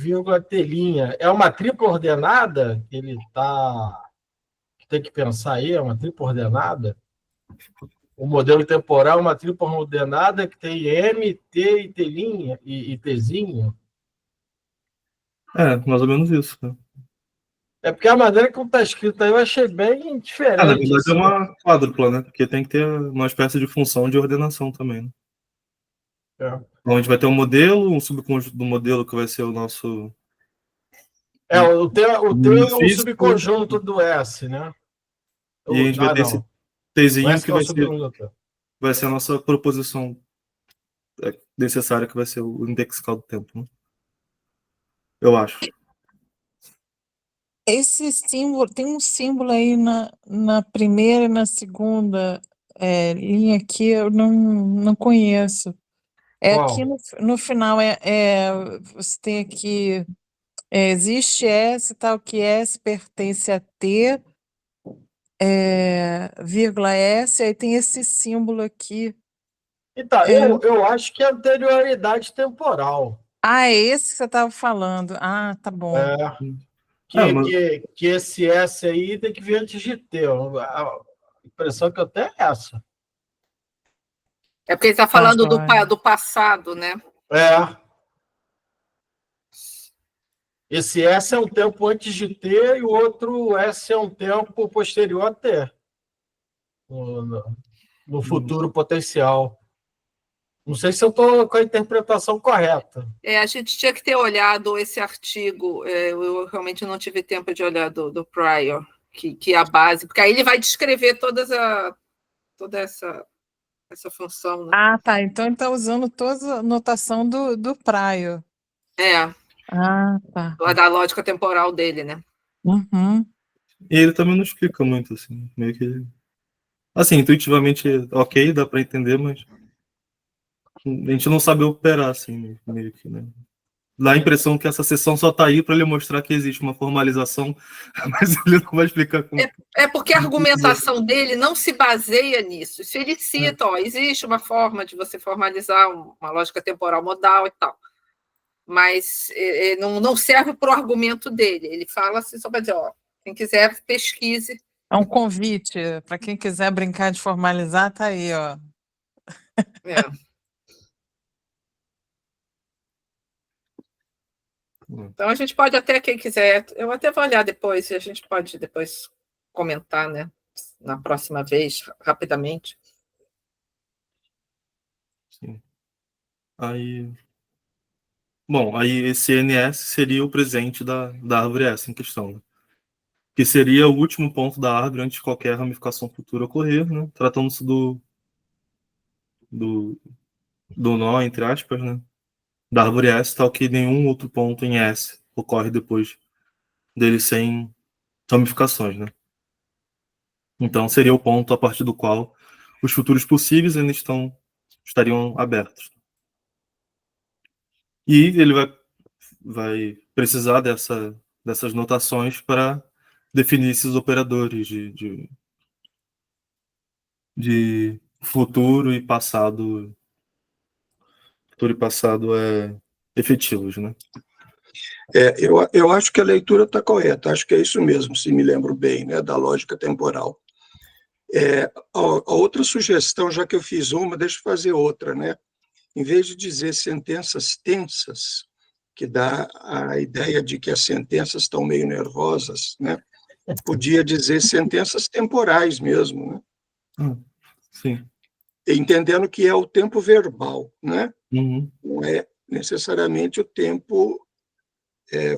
T'. É uma tripla ordenada que que tem que pensar aí, é uma tripla ordenada? O modelo temporal é uma tripla ordenada que tem M, T e T' e Tzinho. Mais ou menos isso. Né? É porque a maneira como está escrito aí eu achei bem diferente. Na verdade assim. é uma quádrupla, né? Porque tem que ter uma espécie de função de ordenação também. Né? Então a gente vai ter um modelo, um subconjunto do modelo que vai ser o nosso. O T é um subconjunto do S, né? E a gente vai ter esse Tzinho que vai ser a nossa proposição necessária, que vai ser o indexical do tempo. Né? Eu acho. Esse símbolo, tem um símbolo aí na primeira e na segunda linha aqui, eu não conheço. Aqui no final, você tem aqui, existe S, tal que S pertence a T, vírgula S, aí tem esse símbolo aqui. Então, eu acho que é anterioridade temporal. Ah, é esse que você estava falando. Ah, tá bom. Que esse S aí tem que vir antes de T. A impressão que eu tenho é essa. É porque ele está falando do passado, né? Esse S é um tempo antes de T e o outro S é um tempo posterior a T. No futuro potencial. Não sei se eu estou com a interpretação correta. A gente tinha que ter olhado esse artigo, eu realmente não tive tempo de olhar do Prior, que é a base, porque aí ele vai descrever toda essa função. Né? Ah, tá. Então ele está usando toda a notação do Prior. Ah, tá. Da lógica temporal dele, né? Uhum. E ele também não explica muito, assim, meio que. Assim, intuitivamente, ok, dá para entender, mas a gente não sabe operar, assim, meio que, né? Dá a impressão que essa sessão só está aí para ele mostrar que existe uma formalização, mas ele não vai explicar como. Porque a argumentação dele não se baseia nisso. Se ele cita, existe uma forma de você formalizar uma lógica temporal modal e tal, mas não serve para o argumento dele. Ele fala assim, só para dizer, quem quiser, pesquise. É um convite para quem quiser brincar de formalizar, tá aí, ó. Então a gente pode até, quem quiser, eu até vou olhar depois, e a gente pode depois comentar, né? Na próxima vez, rapidamente. Sim. Aí. Bom, aí esse NS seria o presente da árvore S em questão, né? Que seria o último ponto da árvore antes de qualquer ramificação futura ocorrer, né? Tratando-se do, do nó, entre aspas, né? Da árvore S, tal que nenhum outro ponto em S ocorre depois dele sem ramificações, né? Então seria o ponto a partir do qual os futuros possíveis ainda estariam abertos. E ele vai precisar dessas notações para definir esses operadores de futuro e passado efetivos, né? Eu acho que a leitura está correta, acho que é isso mesmo, se me lembro bem, né, da lógica temporal. A outra sugestão, já que eu fiz uma, deixa eu fazer outra, né? Em vez de dizer sentenças tensas, que dá a ideia de que as sentenças estão meio nervosas, né? Podia dizer sentenças temporais mesmo, né? Sim. Entendendo que é o tempo verbal, né? Uhum. Não é necessariamente o tempo,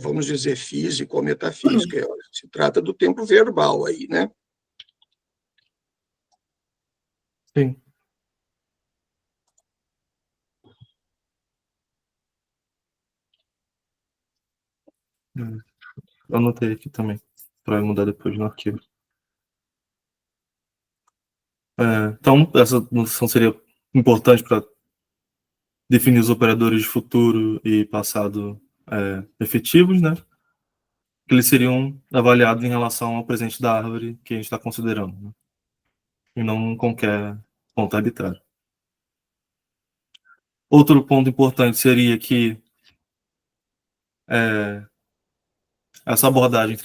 vamos dizer, físico ou metafísico, se trata do tempo verbal aí, né? Sim. Eu anotei aqui também, para mudar depois no arquivo. Então, essa noção seria importante para definir os operadores de futuro e passado efetivos, né? Que eles seriam avaliados em relação ao presente da árvore que a gente está considerando, né? E não qualquer ponto arbitrário. Outro ponto importante seria que essa abordagem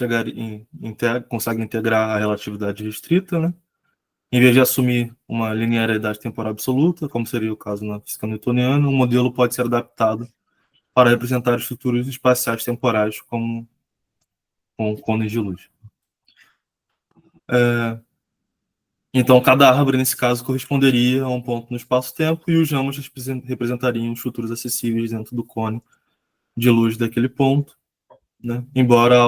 consegue integrar a relatividade restrita, né? Em vez de assumir uma linearidade temporal absoluta, como seria o caso na física newtoniana, o modelo pode ser adaptado para representar estruturas espaciais temporais com cones de luz. Então, cada árvore, nesse caso, corresponderia a um ponto no espaço-tempo e os ramos representariam os futuros acessíveis dentro do cone de luz daquele ponto, né? Embora a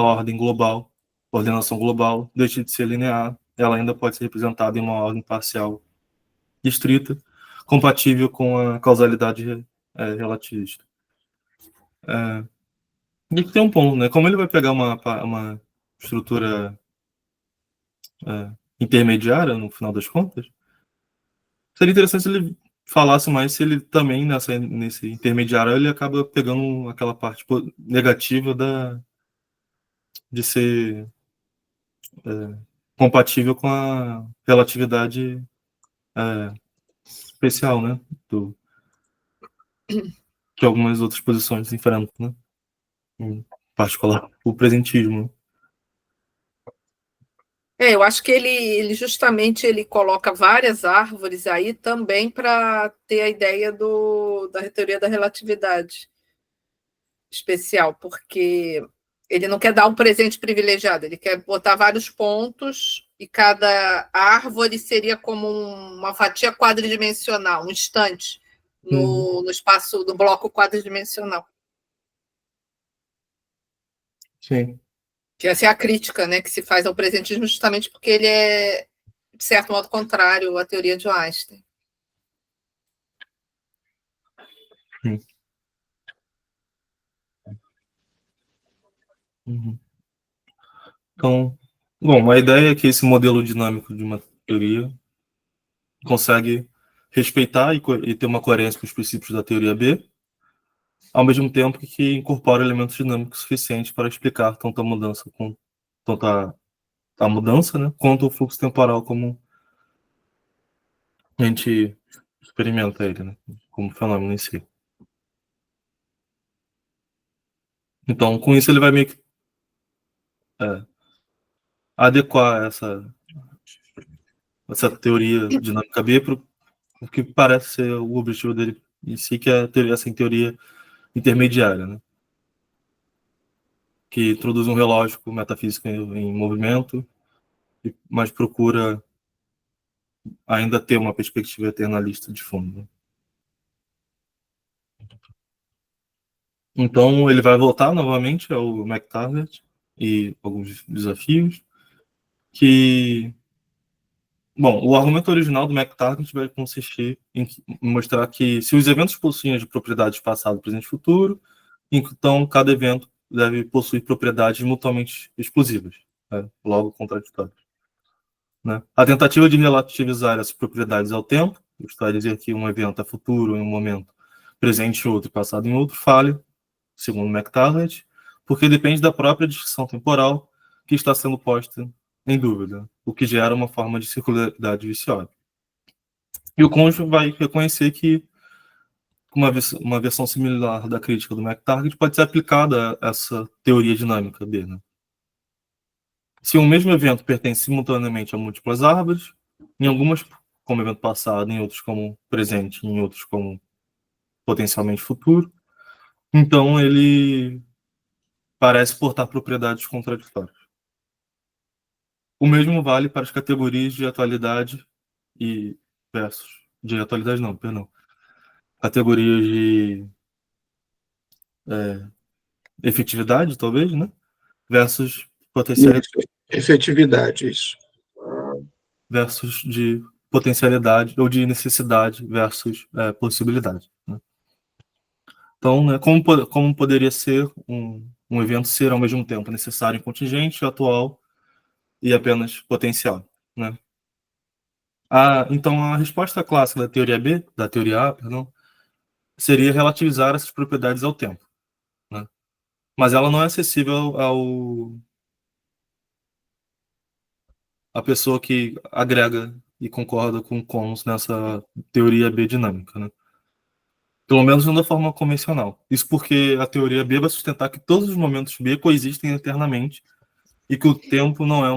ordenação global, deixe de ser linear, ela ainda pode ser representada em uma ordem parcial estrita, compatível com a causalidade relativista. E tem um ponto, né? Como ele vai pegar uma estrutura intermediária, no final das contas, seria interessante se ele falasse mais se ele também, nesse intermediário, ele acaba pegando aquela parte negativa de ser compatível com a relatividade especial, né? Que algumas outras posições enfrentam, né? Em particular, o presentismo. Eu acho que ele justamente ele coloca várias árvores aí também para ter a ideia da teoria da relatividade especial, porque ele não quer dar um presente privilegiado, ele quer botar vários pontos e cada árvore seria como uma fatia quadridimensional, um instante no espaço do bloco quadridimensional. Sim. Que essa é a crítica, né, que se faz ao presentismo justamente porque ele é, de certo modo, contrário à teoria de Einstein. Uhum. Então, bom, a ideia é que esse modelo dinâmico de uma teoria consegue respeitar e ter uma coerência com os princípios da teoria B, ao mesmo tempo que incorpora elementos dinâmicos suficientes para explicar tanto a mudança, né, quanto o fluxo temporal como a gente experimenta ele, né, como fenômeno em si. Então, com isso, ele vai meio que adequar essa teoria dinâmica B para o que parece ser o objetivo dele em si, que é essa teoria intermediária, né? Que introduz um relógio metafísico em movimento, mas procura ainda ter uma perspectiva eternalista de fundo. Então, ele vai voltar novamente ao McTaggart e alguns desafios que... Bom, o argumento original do McTaggart vai consistir em mostrar que se os eventos possuem as propriedades passado, presente e futuro, então cada evento deve possuir propriedades mutuamente exclusivas, né? Logo contraditórias. Né? A tentativa de relativizar essas propriedades ao tempo, isto é dizer que um evento é futuro em um momento, presente em outro e passado em outro, falha, segundo McTaggart, porque depende da própria distinção temporal que está sendo posta em dúvida, o que gera uma forma de circularidade viciosa. E o Conjo vai reconhecer que uma versão similar da crítica do McTaggart pode ser aplicada a essa teoria dinâmica B. Né? Se um mesmo evento pertence simultaneamente a múltiplas árvores, em algumas como evento passado, em outros como presente, em outros como potencialmente futuro, então ele parece portar propriedades contraditórias. O mesmo vale para as categorias de atualidade e versus... De atualidade não, perdão. Categorias de efetividade, talvez, né? Versus potencialidade. Isso, efetividade, isso. Versus de potencialidade ou de necessidade versus possibilidade. Né? Então, né, como poderia ser um evento ser ao mesmo tempo necessário e contingente, atual e apenas potencial? Né? Então, a resposta clássica da teoria B, da teoria A, perdão, seria relativizar essas propriedades ao tempo. Né? Mas ela não é acessível à pessoa que agrega e concorda com o Commons nessa teoria B dinâmica. Né? Pelo menos não da forma convencional. Isso porque a teoria B vai sustentar que todos os momentos B coexistem eternamente e que o tempo não é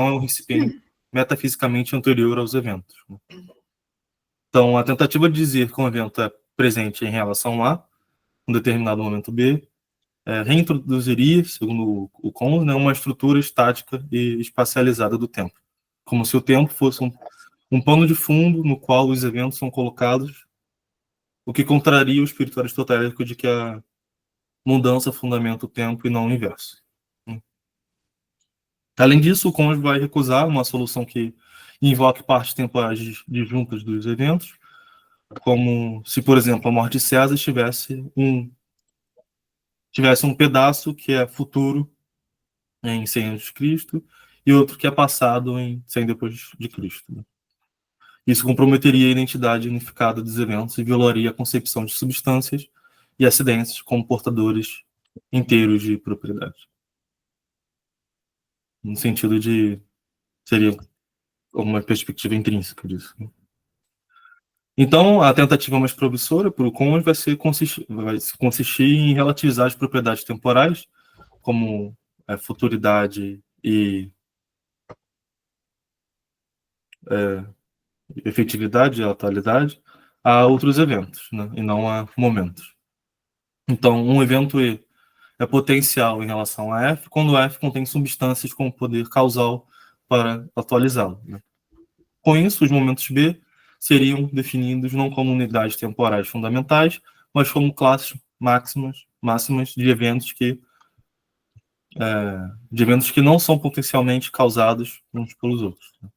um recipiente metafisicamente anterior aos eventos. Né? Então, a tentativa de dizer que um evento é presente em relação a um determinado momento B reintroduziria, segundo o Commons, né, uma estrutura estática e espacializada do tempo, como se o tempo fosse um pano de fundo no qual os eventos são colocados, o que contraria o espírito aristotélico de que a mudança fundamenta o tempo e não o inverso. Além disso, o Commons vai recusar uma solução que invoque partes temporais disjuntas dos eventos, como se, por exemplo, a morte de César tivesse um pedaço que é futuro em 100 anos de Cristo e outro que é passado em 100 depois de Cristo. Né? Isso comprometeria a identidade unificada dos eventos e violaria a concepção de substâncias e acidentes como portadores inteiros de propriedade. No sentido de seria uma perspectiva intrínseca disso. Né? Então, a tentativa mais promissora para o Commons vai consistir em relativizar as propriedades temporais, como futuridade e efetividade, a atualidade, a outros eventos, né? E não a momentos. Então, um evento E é potencial em relação a F, quando F contém substâncias com poder causal para atualizá-lo. Né? Com isso, os momentos B seriam definidos não como unidades temporais fundamentais, mas como classes máximas de eventos que não são potencialmente causados uns pelos outros. Né?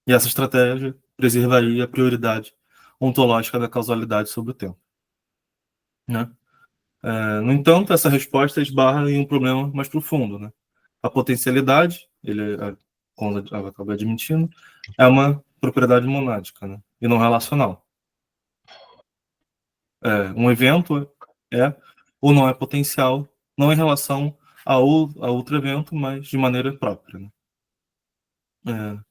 E essa estratégia preservaria a prioridade ontológica da causalidade sobre o tempo. Né? No entanto, essa resposta esbarra em um problema mais profundo. Né? A potencialidade, como eu acabei admitindo, é uma propriedade monádica, né? E não relacional. Um evento é ou não é potencial, não em relação a outro evento, mas de maneira própria. Né?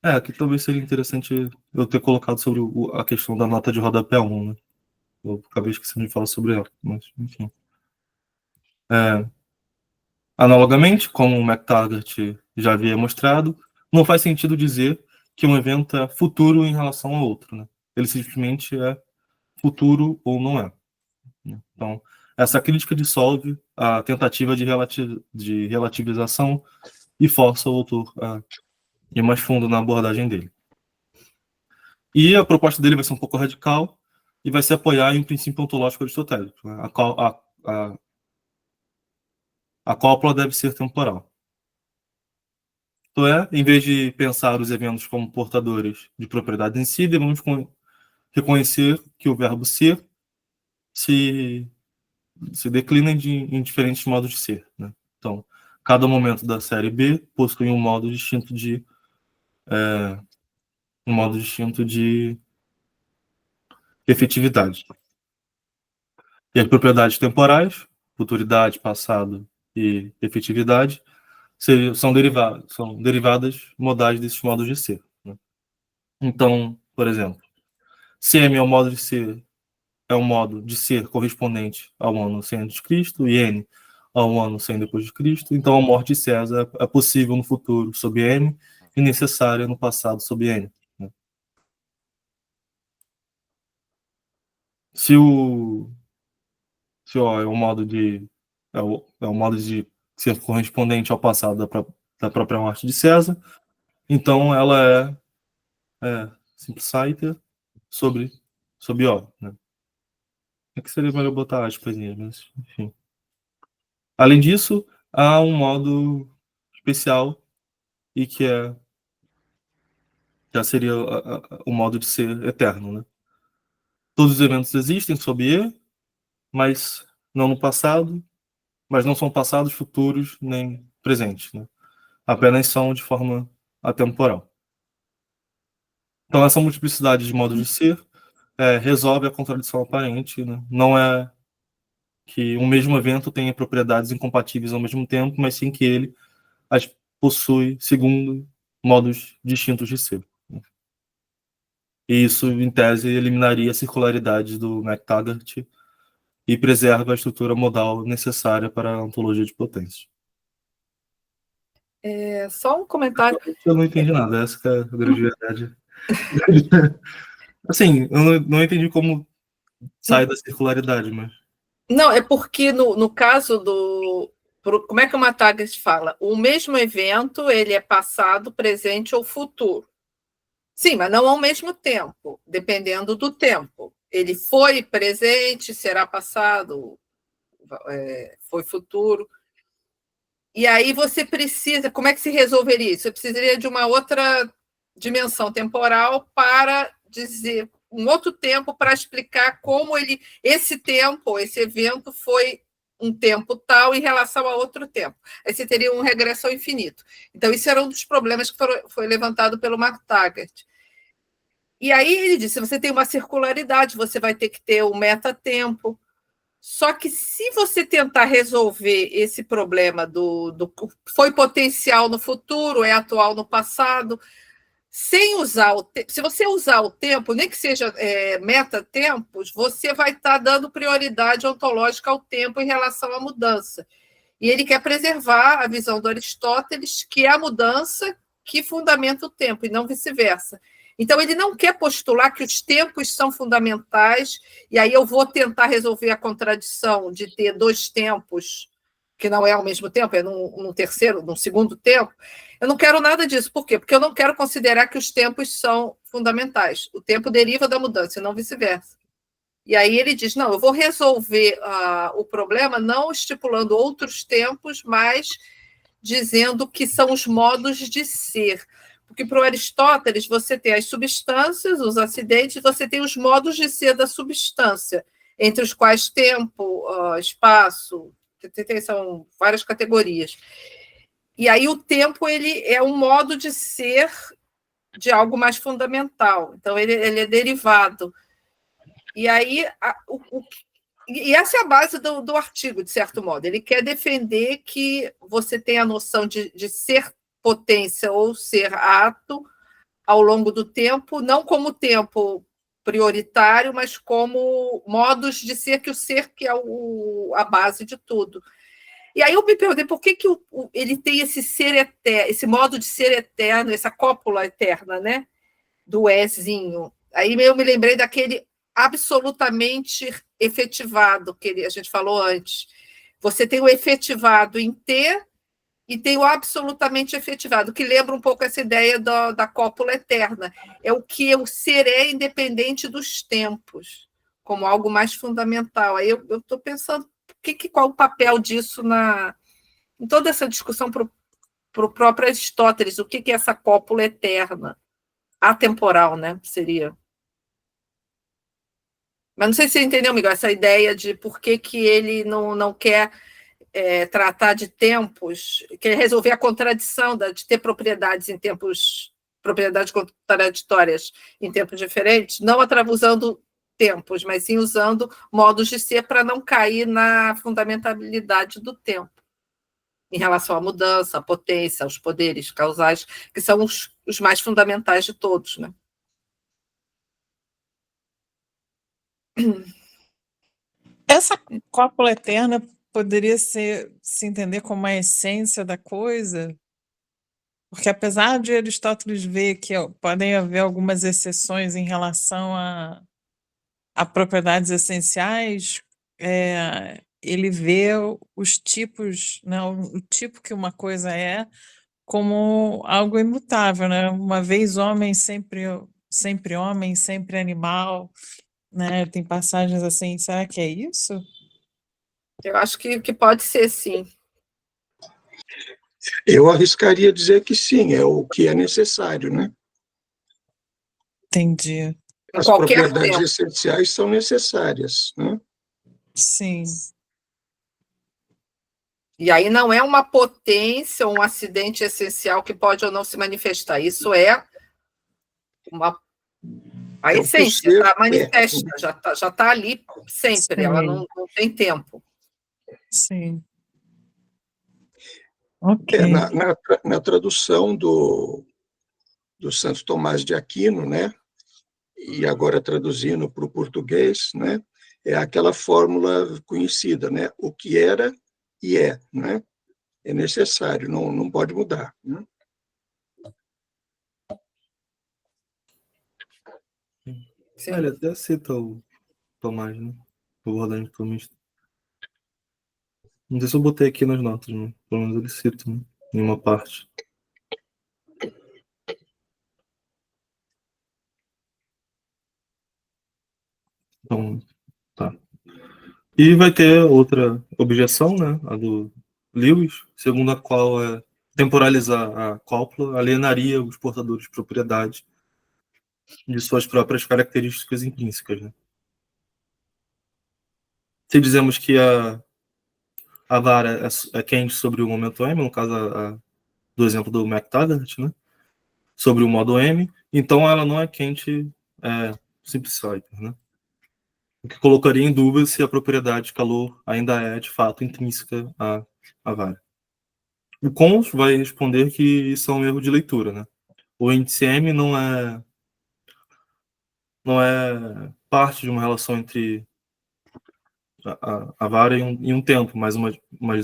Aqui talvez seria interessante eu ter colocado sobre a questão da nota de rodapé 1, né? Eu acabei esquecendo de falar sobre ela, mas enfim. Analogamente, como o McTaggart já havia mostrado, não faz sentido dizer que um evento é futuro em relação ao outro. Né? Ele simplesmente é futuro ou não é. Então, essa crítica dissolve a tentativa de relativização e força o autor a ir mais fundo na abordagem dele. E a proposta dele vai ser um pouco radical, e vai se apoiar em um princípio ontológico aristotélico, né? A cópula deve ser temporal. Isto é, em vez de pensar os eventos como portadores de propriedades em si, devemos reconhecer que o verbo ser se declina em diferentes modos de ser, né? Então, cada momento da série B possui um modo distinto de efetividade. E as propriedades temporais, futuridade, passado e efetividade, são derivadas modais desses modos de ser, né? Então, por exemplo, se M é um modo de ser correspondente ao ano 100 a.C. e N ao ano 100 depois de Cristo, então a morte de César é possível no futuro sob N e necessária no passado sob N, né? Se O é um modo de ser correspondente ao passado da própria morte de César, então ela é Simpliciter sobre O, né? É que seria melhor botar aspas, mas enfim. Além disso, há um modo especial e que já seria o modo de ser eterno, né? Todos os eventos existem sob E, mas não no passado, mas não são passados, futuros nem presentes, né? Apenas são de forma atemporal. Então essa multiplicidade de modos de ser resolve a contradição aparente, né? Não é que um mesmo evento tenha propriedades incompatíveis ao mesmo tempo, mas sim que ele as possui segundo modos distintos de ser. E isso, em tese, eliminaria a circularidade do McTaggart e preserva a estrutura modal necessária para a ontologia de potência. Só um comentário. Eu não entendi nada, essa que é a grande verdade. Assim, eu não entendi como sai da circularidade, mas... Não, é porque no caso como é que o McTaggart fala? O mesmo evento, ele é passado, presente ou futuro. Sim, mas não ao mesmo tempo, dependendo do tempo. Ele foi presente, será passado, foi futuro. E aí você precisa... Como é que se resolveria isso? Você precisaria de uma outra dimensão temporal para dizer... um outro tempo para explicar como esse tempo, esse evento foi um tempo tal em relação a outro tempo. Aí você teria um regresso ao infinito. Então, isso era um dos problemas que foi levantado pelo McTaggart. E aí ele disse, você tem uma circularidade, você vai ter que ter um metatempo. Só que se você tentar resolver esse problema do foi potencial no futuro, é atual no passado, sem usar se você usar o tempo, nem que seja metatempos, você vai estar dando prioridade ontológica ao tempo em relação à mudança. E ele quer preservar a visão do Aristóteles, que é a mudança que fundamenta o tempo, e não vice-versa. Então, ele não quer postular que os tempos são fundamentais, e aí eu vou tentar resolver a contradição de ter dois tempos, que não é ao mesmo tempo, é num segundo tempo. Eu não quero nada disso. Por quê? Porque eu não quero considerar que os tempos são fundamentais. O tempo deriva da mudança, e não vice-versa. E aí ele diz, não, eu vou resolver o problema não estipulando outros tempos, mas dizendo que são os modos de ser. Porque para o Aristóteles você tem as substâncias, os acidentes, você tem os modos de ser da substância, entre os quais tempo, espaço, são várias categorias. E aí o tempo ele é um modo de ser de algo mais fundamental. Então, ele é derivado. E aí, e essa é a base do artigo, de certo modo. Ele quer defender que você tem a noção de ser potência ou ser ato ao longo do tempo, não como tempo prioritário, mas como modos de ser, que o ser que é a base de tudo. E aí eu me perguntei por que ele tem esse ser eterno, esse modo de ser eterno, essa cópula eterna, né? Do Ezinho. Aí eu me lembrei daquele absolutamente efetivado que a gente falou antes. Você tem o efetivado em T e tem o absolutamente efetivado, que lembra um pouco essa ideia da cópula eterna. É o que o ser é independente dos tempos. como algo mais fundamental. Aí eu estou pensando qual o papel disso em toda essa discussão para o próprio Aristóteles, o que é essa cópula eterna, atemporal, né? Seria. Mas não sei se você entendeu, Miguel, essa ideia de por que ele não quer tratar de tempos, quer resolver a contradição de ter propriedades contraditórias em tempos diferentes, não usando tempos, mas sim usando modos de ser para não cair na fundamentabilidade do tempo, em relação à mudança, à potência, aos poderes causais, que são os mais fundamentais de todos, né? Essa cópula eterna poderia se entender como a essência da coisa, porque apesar de Aristóteles ver que podem haver algumas exceções em relação a propriedades essenciais, ele vê os tipos, né, o tipo que uma coisa é como algo imutável, né? Uma vez homem, sempre homem, sempre animal, né? Tem passagens assim, será que é isso? Eu acho que pode ser, sim. Eu arriscaria dizer que sim, é o que é necessário, né? Entendi. As Qualquer propriedades tempo. essenciais são necessárias, né? Sim. E aí não é uma potência ou um acidente essencial que pode ou não se manifestar. Isso é a essência, está manifesta, já tá ali sempre, Sim. ela não tem tempo. Sim. Ok. Na tradução do Santo Tomás de Aquino, né? E agora traduzindo para o português, né? É aquela fórmula conhecida, né? O que era e é, né? É necessário, não pode mudar, né? Ele até cita o Tomás, né? O Ordem Tomista. Não sei se eu botei aqui nas notas, né? Pelo menos ele cita, né? Em uma parte. Então, tá. E vai ter outra objeção, né? A do Lewis, segundo a qual temporalizar a cópula alienaria os portadores de propriedade de suas próprias características intrínsecas, né? Se dizemos que a vara é quente sobre o momento M, no caso do exemplo do McTaggart, né? Sobre o modo M, então ela não é quente simple-cycle, né? O que colocaria em dúvida se a propriedade de calor ainda é, de fato, intrínseca à vara. O Cons vai responder que isso é um erro de leitura, né? O índice M não é parte de uma relação entre a vara e um tempo, mas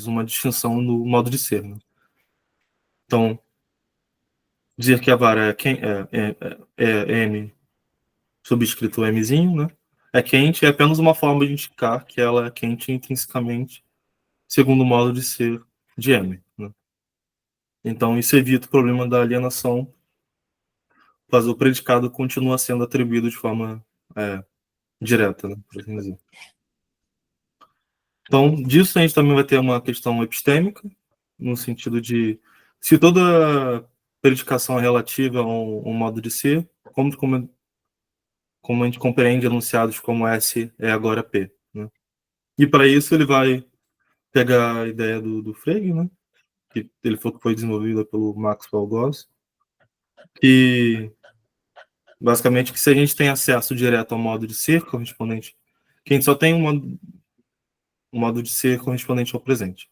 uma distinção no modo de ser, né? Então, dizer que a vara é M subscrito Mzinho, né? É quente, é apenas uma forma de indicar que ela é quente intrinsecamente, segundo o modo de ser de M, né? Então, isso evita o problema da alienação, mas o predicado continua sendo atribuído de forma direta, né, por assim dizer. Então, disso a gente também vai ter uma questão epistêmica, no sentido de se toda predicação é relativa a um modo de ser, como a gente compreende enunciados como S é agora P, né? E para isso ele vai pegar a ideia do Frege, né? Que ele falou que foi desenvolvida pelo Maxwell Goss, que basicamente que se a gente tem acesso direto ao modo de ser correspondente, que a gente só tem um modo de ser correspondente ao presente.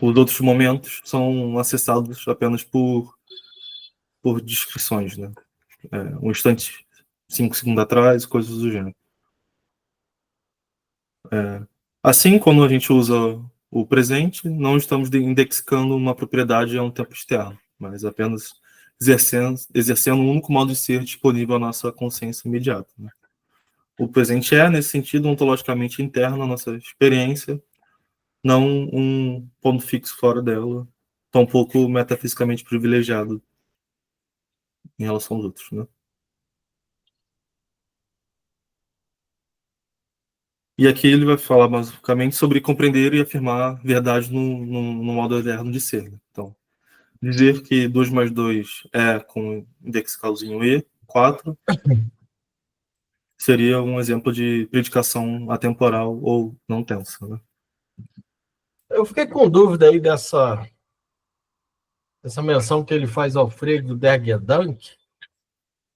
Os outros momentos são acessados apenas por descrições, né? Um instante, 5 segundos atrás, coisas do gênero. Assim, quando a gente usa o presente, não estamos indexando uma propriedade a um tempo externo, mas apenas exercendo um único modo de ser disponível à nossa consciência imediata, né? O presente é, nesse sentido, ontologicamente interno à nossa experiência, não um ponto fixo fora dela, tampouco metafisicamente privilegiado em relação aos outros, né? E aqui ele vai falar basicamente sobre compreender e afirmar verdade no modo eterno de ser. Né? Então, dizer que 2 mais 2 é com indexicalzinho E, 4, seria um exemplo de predicação atemporal ou não tensa. Né? Eu fiquei com dúvida aí dessa menção que ele faz ao Frege do Der Gedanke.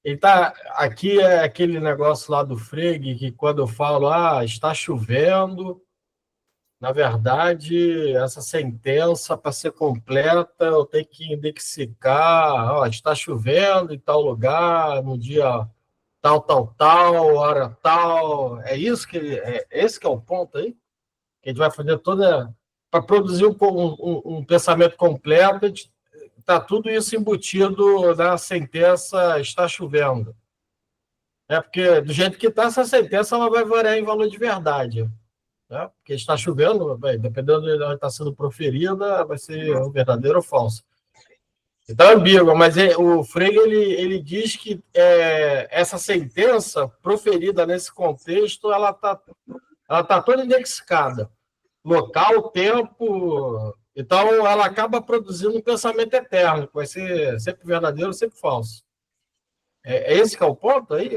Ele tá aqui, é aquele negócio lá do Frege que quando eu falo, está chovendo, na verdade, essa sentença, para ser completa, eu tenho que indexicar, está chovendo em tal lugar, no dia tal, tal, tal, hora tal. É isso que esse que é o ponto aí? Que a gente vai fazer toda... Para produzir um pensamento completo, está tudo isso embutido na sentença está chovendo. Porque do jeito que está, essa sentença ela vai variar em valor de verdade. Né? Porque está chovendo, dependendo de onde está sendo proferida, vai ser verdadeiro ou falso. Então é ambíguo, mas o Frege ele diz que essa sentença proferida nesse contexto ela tá toda indexicada. Local, tempo. Então, ela acaba produzindo um pensamento eterno, que vai ser sempre verdadeiro, sempre falso. É esse que é o ponto aí?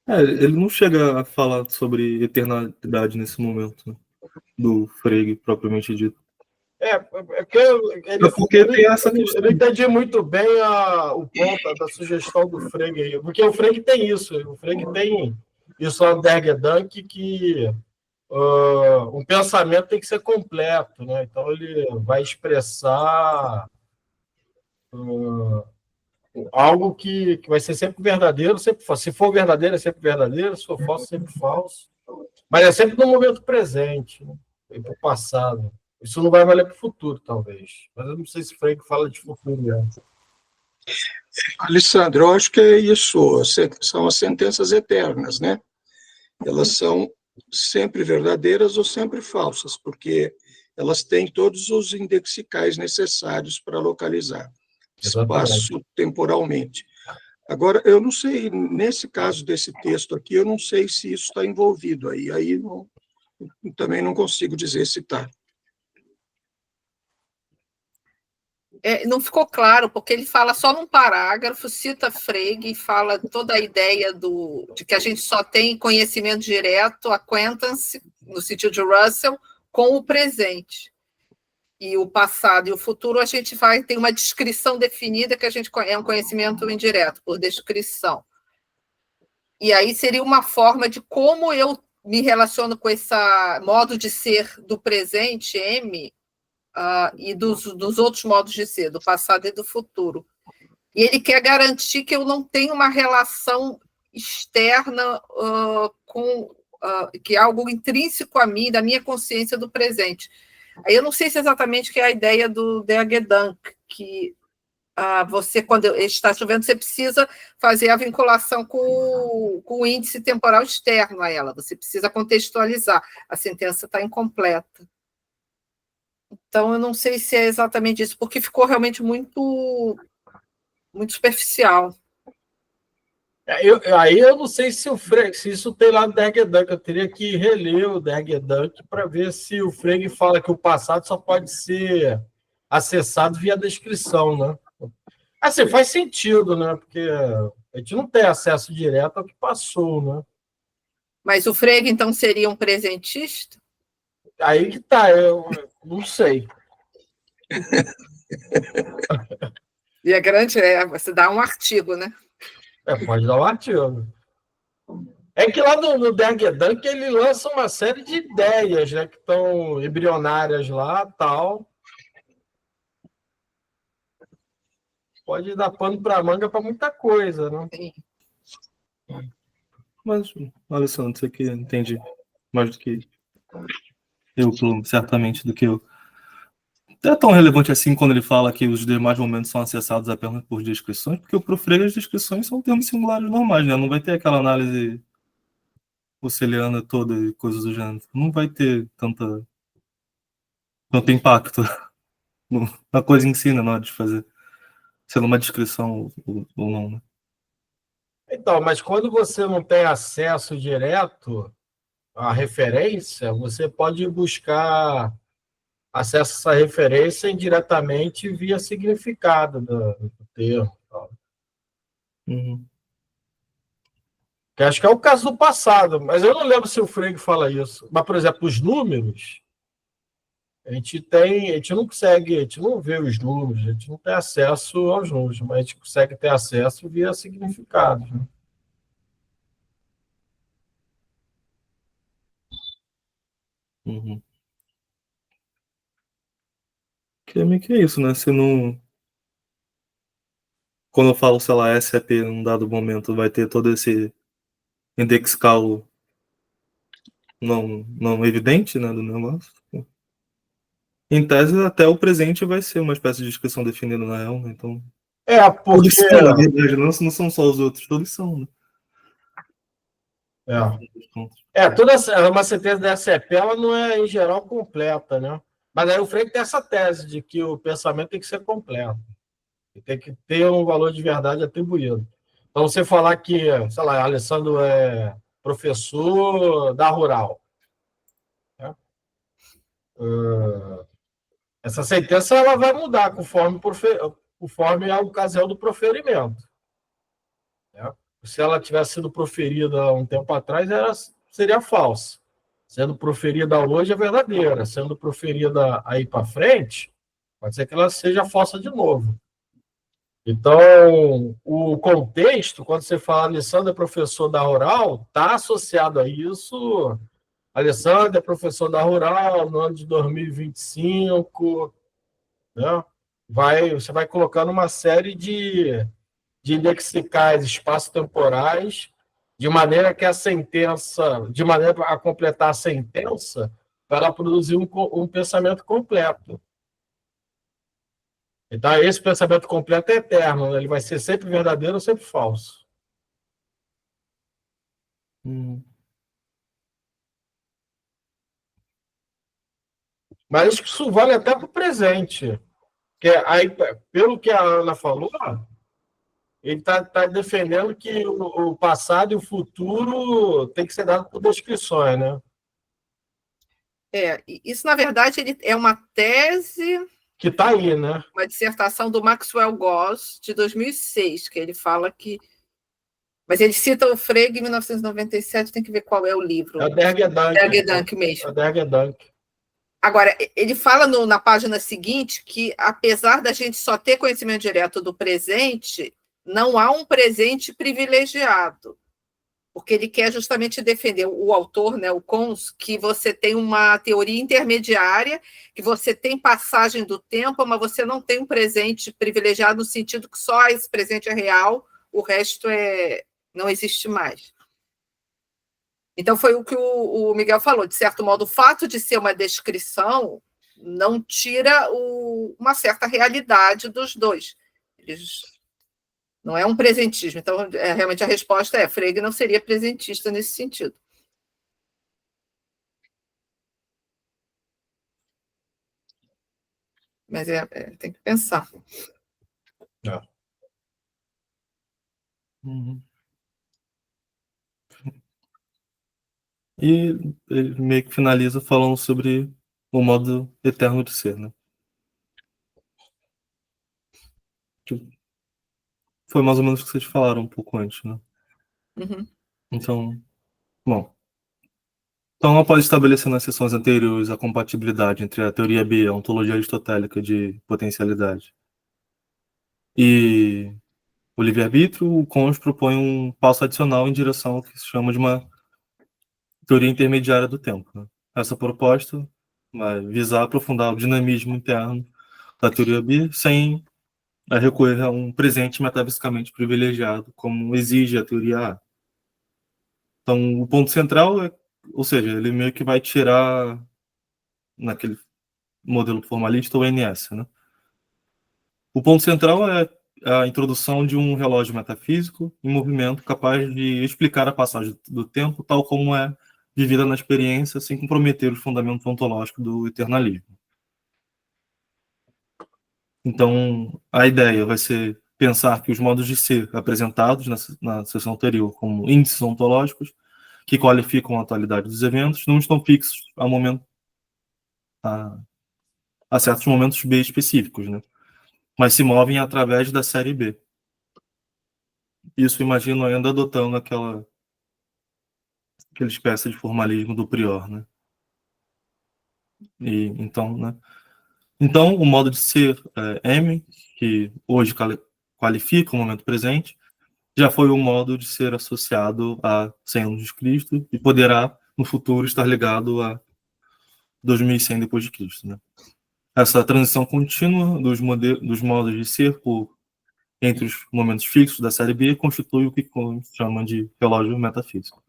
Ele não chega a falar sobre eternidade nesse momento, né? Do Frege, propriamente dito. Porque tem essa questão. Eu não entendi muito bem o ponto da sugestão do Frege aí, porque o Frege tem isso. O Frege tem isso lá no Der Gedanke, que um pensamento tem que ser completo, né? Então ele vai expressar algo que vai ser sempre verdadeiro, sempre falso. Se for verdadeiro, é sempre verdadeiro, se for falso, é sempre falso. Mas é sempre no momento presente, né? E para o passado. Isso não vai valer para o futuro, talvez. Mas eu não sei se o Frege fala de futuro mesmo. Alessandro, eu acho que é isso. São as sentenças eternas, né? Elas são sempre verdadeiras ou sempre falsas, porque elas têm todos os indexicais necessários para localizar espaço-temporalmente. Agora, eu não sei, nesse caso desse texto aqui, eu não sei se isso está envolvido aí. Aí também não consigo dizer se está. Não ficou claro, porque ele fala só num parágrafo, cita Frege e fala toda a ideia de que a gente só tem conhecimento direto, acquaintance, no sentido de Russell, com o presente. E o passado e o futuro, a gente tem uma descrição definida que a gente é um conhecimento indireto, por descrição. E aí seria uma forma de como eu me relaciono com esse modo de ser do presente, M, e dos outros modos de ser, do passado e do futuro. E ele quer garantir que eu não tenho uma relação externa que é algo intrínseco a mim, da minha consciência do presente. Aí eu não sei se exatamente que é a ideia do Der Gedanke, que você, quando está chovendo, você precisa fazer a vinculação com o índice temporal externo a ela, você precisa contextualizar, a sentença está incompleta. Então, eu não sei se é exatamente isso, porque ficou realmente muito superficial. Aí eu não sei se se isso tem lá no Der Gedanke, eu teria que reler o Der Gedanke para ver se o Frege fala que o passado só pode ser acessado via descrição, né? Assim, faz sentido, né? Porque a gente não tem acesso direto ao que passou, né? Mas o Frege, então, seria um presentista? Aí que tá, eu não sei. E é grande, você dá um artigo, né? Pode dar um artigo. É que lá no Der Gedanke ele lança uma série de ideias, né, que estão embrionárias lá, tal. Pode dar pano para manga para muita coisa, né? Sim. Mas, Alessandro, você que entende mais do que eu, certamente, do que eu. Não é tão relevante assim quando ele fala que os demais momentos são acessados apenas por descrições, porque para o Frege as descrições são termos singulares normais, né? Não vai ter aquela análise husserliana toda e coisas do gênero. Não vai ter tanto impacto na coisa em si, na hora de fazer. sendo uma descrição ou não, né? Então, mas quando você não tem acesso direto à referência, você pode buscar acesso a essa referência indiretamente via significado do termo. Uhum. Que acho que é o caso do passado, mas eu não lembro se o Frege fala isso. Mas, por exemplo, os números, a gente não consegue, a gente não vê os números, a gente não tem acesso aos números, mas a gente consegue ter acesso via significados, né? Uhum. Que é meio que isso, né? Se não... Quando eu falo, sei lá, SAP num dado momento, vai ter todo esse index call não evidente, né, do negócio. Em tese, até o presente vai ser uma espécie de descrição definida na real, né? Então... Todos Porque... são, na verdade, não são só os outros, todos são, né? Toda uma sentença da SAP, ela não é, em geral, completa, né? Mas aí o Frege tem essa tese de que o pensamento tem que ser completo. Tem que ter um valor de verdade atribuído. Então, você falar que, sei lá, Alessandro é professor da Rural, né? Essa sentença ela vai mudar conforme a ocasião do proferimento, né? Se ela tivesse sido proferida há um tempo atrás, seria falsa. Sendo proferida hoje, é verdadeira. Sendo proferida aí para frente, pode ser que ela seja falsa de novo. Então, o contexto, quando você fala Alessandro é professor da Rural, está associado a isso. Alessandro é professor da Rural no ano de 2025, né? Você vai colocando uma série de lexicais espaço-temporais, de maneira que a sentença, de maneira a completar a sentença, para ela produzir um pensamento completo. Então, esse pensamento completo é eterno, né? Ele vai ser sempre verdadeiro ou sempre falso. Mas isso vale até para o presente. Que aí, pelo que a Ana falou, ele está defendendo que o passado e o futuro tem que ser dado por descrições, né? Isso, na verdade, é uma tese... Que está aí, né? Uma dissertação do Maxwell Goss, de 2006, que ele fala que... Mas ele cita o Frege em 1997, tem que ver qual é o livro. É o Dergedunk mesmo. É o Dergedunk. Agora, ele fala na página seguinte que, apesar da gente só ter conhecimento direto do presente, não há um presente privilegiado, porque ele quer justamente defender, o autor, né, o Cons, que você tem uma teoria intermediária, que você tem passagem do tempo, mas você não tem um presente privilegiado no sentido que só esse presente é real, o resto não existe mais. Então, foi o que o Miguel falou. De certo modo, o fato de ser uma descrição não tira uma certa realidade dos dois. Não é um presentismo. Então, realmente, a resposta é: Frege não seria presentista nesse sentido. Mas tem que pensar. Uhum. E ele meio que finaliza falando sobre o modo eterno de ser, né? Foi mais ou menos o que vocês falaram um pouco antes, né? Uhum. Então, bom. Então, após estabelecer nas sessões anteriores a compatibilidade entre a teoria B, a ontologia aristotélica de potencialidade, e o livre-arbítrio, o Cons propõe um passo adicional em direção ao que se chama de uma teoria intermediária do tempo, né? Essa proposta vai visar aprofundar o dinamismo interno da teoria B sem recorrer a um presente metafisicamente privilegiado, como exige a teoria A. Então, o ponto central ou seja, ele meio que vai tirar, naquele modelo formalista, o NS, né? O ponto central é a introdução de um relógio metafísico em movimento capaz de explicar a passagem do tempo tal como é vivida na experiência, sem comprometer os fundamentos ontológicos do eternalismo. Então, a ideia vai ser pensar que os modos de ser apresentados na sessão anterior como índices ontológicos que qualificam a atualidade dos eventos não estão fixos a certos momentos B específicos, né? Mas se movem através da série B. Isso, imagino, ainda adotando aquela espécie de formalismo do prior, né? Então, o modo de ser M, que hoje qualifica o momento presente, já foi um modo de ser associado a 100 anos de Cristo e poderá, no futuro, estar ligado a 2100 depois de Cristo, né? Essa transição contínua dos modos de ser entre os momentos fixos da série B constitui o que se chama de relógio metafísico.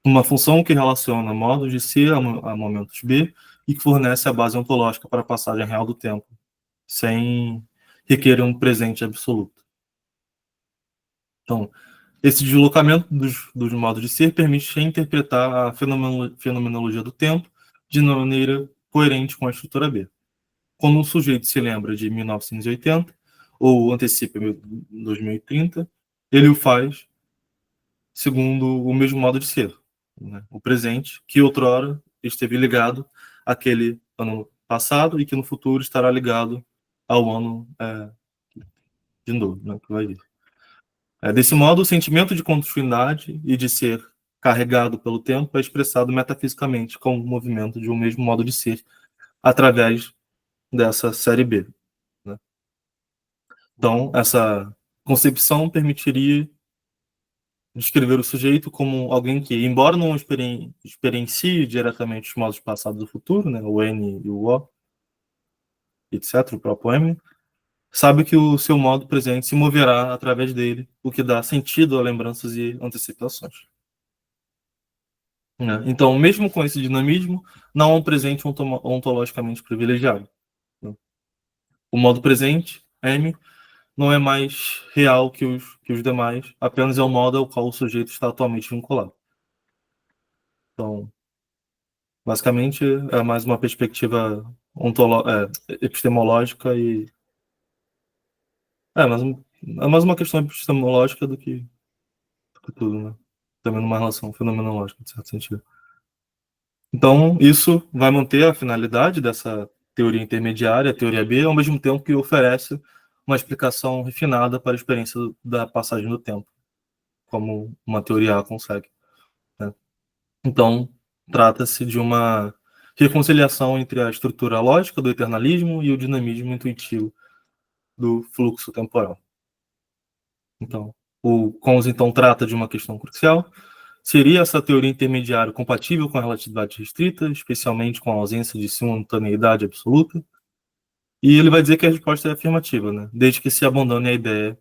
Uma função que relaciona modos de ser a momentos B e que fornece a base ontológica para a passagem real do tempo, sem requerer um presente absoluto. Então, esse deslocamento dos modos de ser permite interpretar a fenomenologia do tempo de maneira coerente com a estrutura B. Quando um sujeito se lembra de 1980 ou antecipa 2030, ele o faz segundo o mesmo modo de ser, né? O presente, que outrora esteve ligado àquele ano passado e que no futuro estará ligado ao ano de novo, né, que vai vir. Desse modo, o sentimento de continuidade e de ser carregado pelo tempo é expressado metafisicamente como o movimento de um mesmo modo de ser através dessa série B, né? Então, essa concepção permitiria descrever o sujeito como alguém que, embora não experiencie diretamente os modos passados do futuro, né, o N e o O, etc., o próprio M, sabe que o seu modo presente se moverá através dele, o que dá sentido a lembranças e antecipações. Né? Então, mesmo com esse dinamismo, não há um presente ontologicamente privilegiado. Né? O modo presente, M, não é mais real que os demais, apenas é o modo ao qual o sujeito está atualmente vinculado. Então, basicamente, é mais uma perspectiva epistemológica e... É mais uma questão epistemológica do que tudo, né? Também numa relação fenomenológica, de certo sentido. Então, isso vai manter a finalidade dessa teoria intermediária, a teoria B, ao mesmo tempo que oferece uma explicação refinada para a experiência da passagem do tempo, como uma teoria A consegue, né? Então, trata-se de uma reconciliação entre a estrutura lógica do eternalismo e o dinamismo intuitivo do fluxo temporal. Então, o Cons então trata de uma questão crucial. Seria essa teoria intermediária compatível com a relatividade restrita, especialmente com a ausência de simultaneidade absoluta? E ele vai dizer que a resposta é afirmativa, né? Desde que se abandone a ideia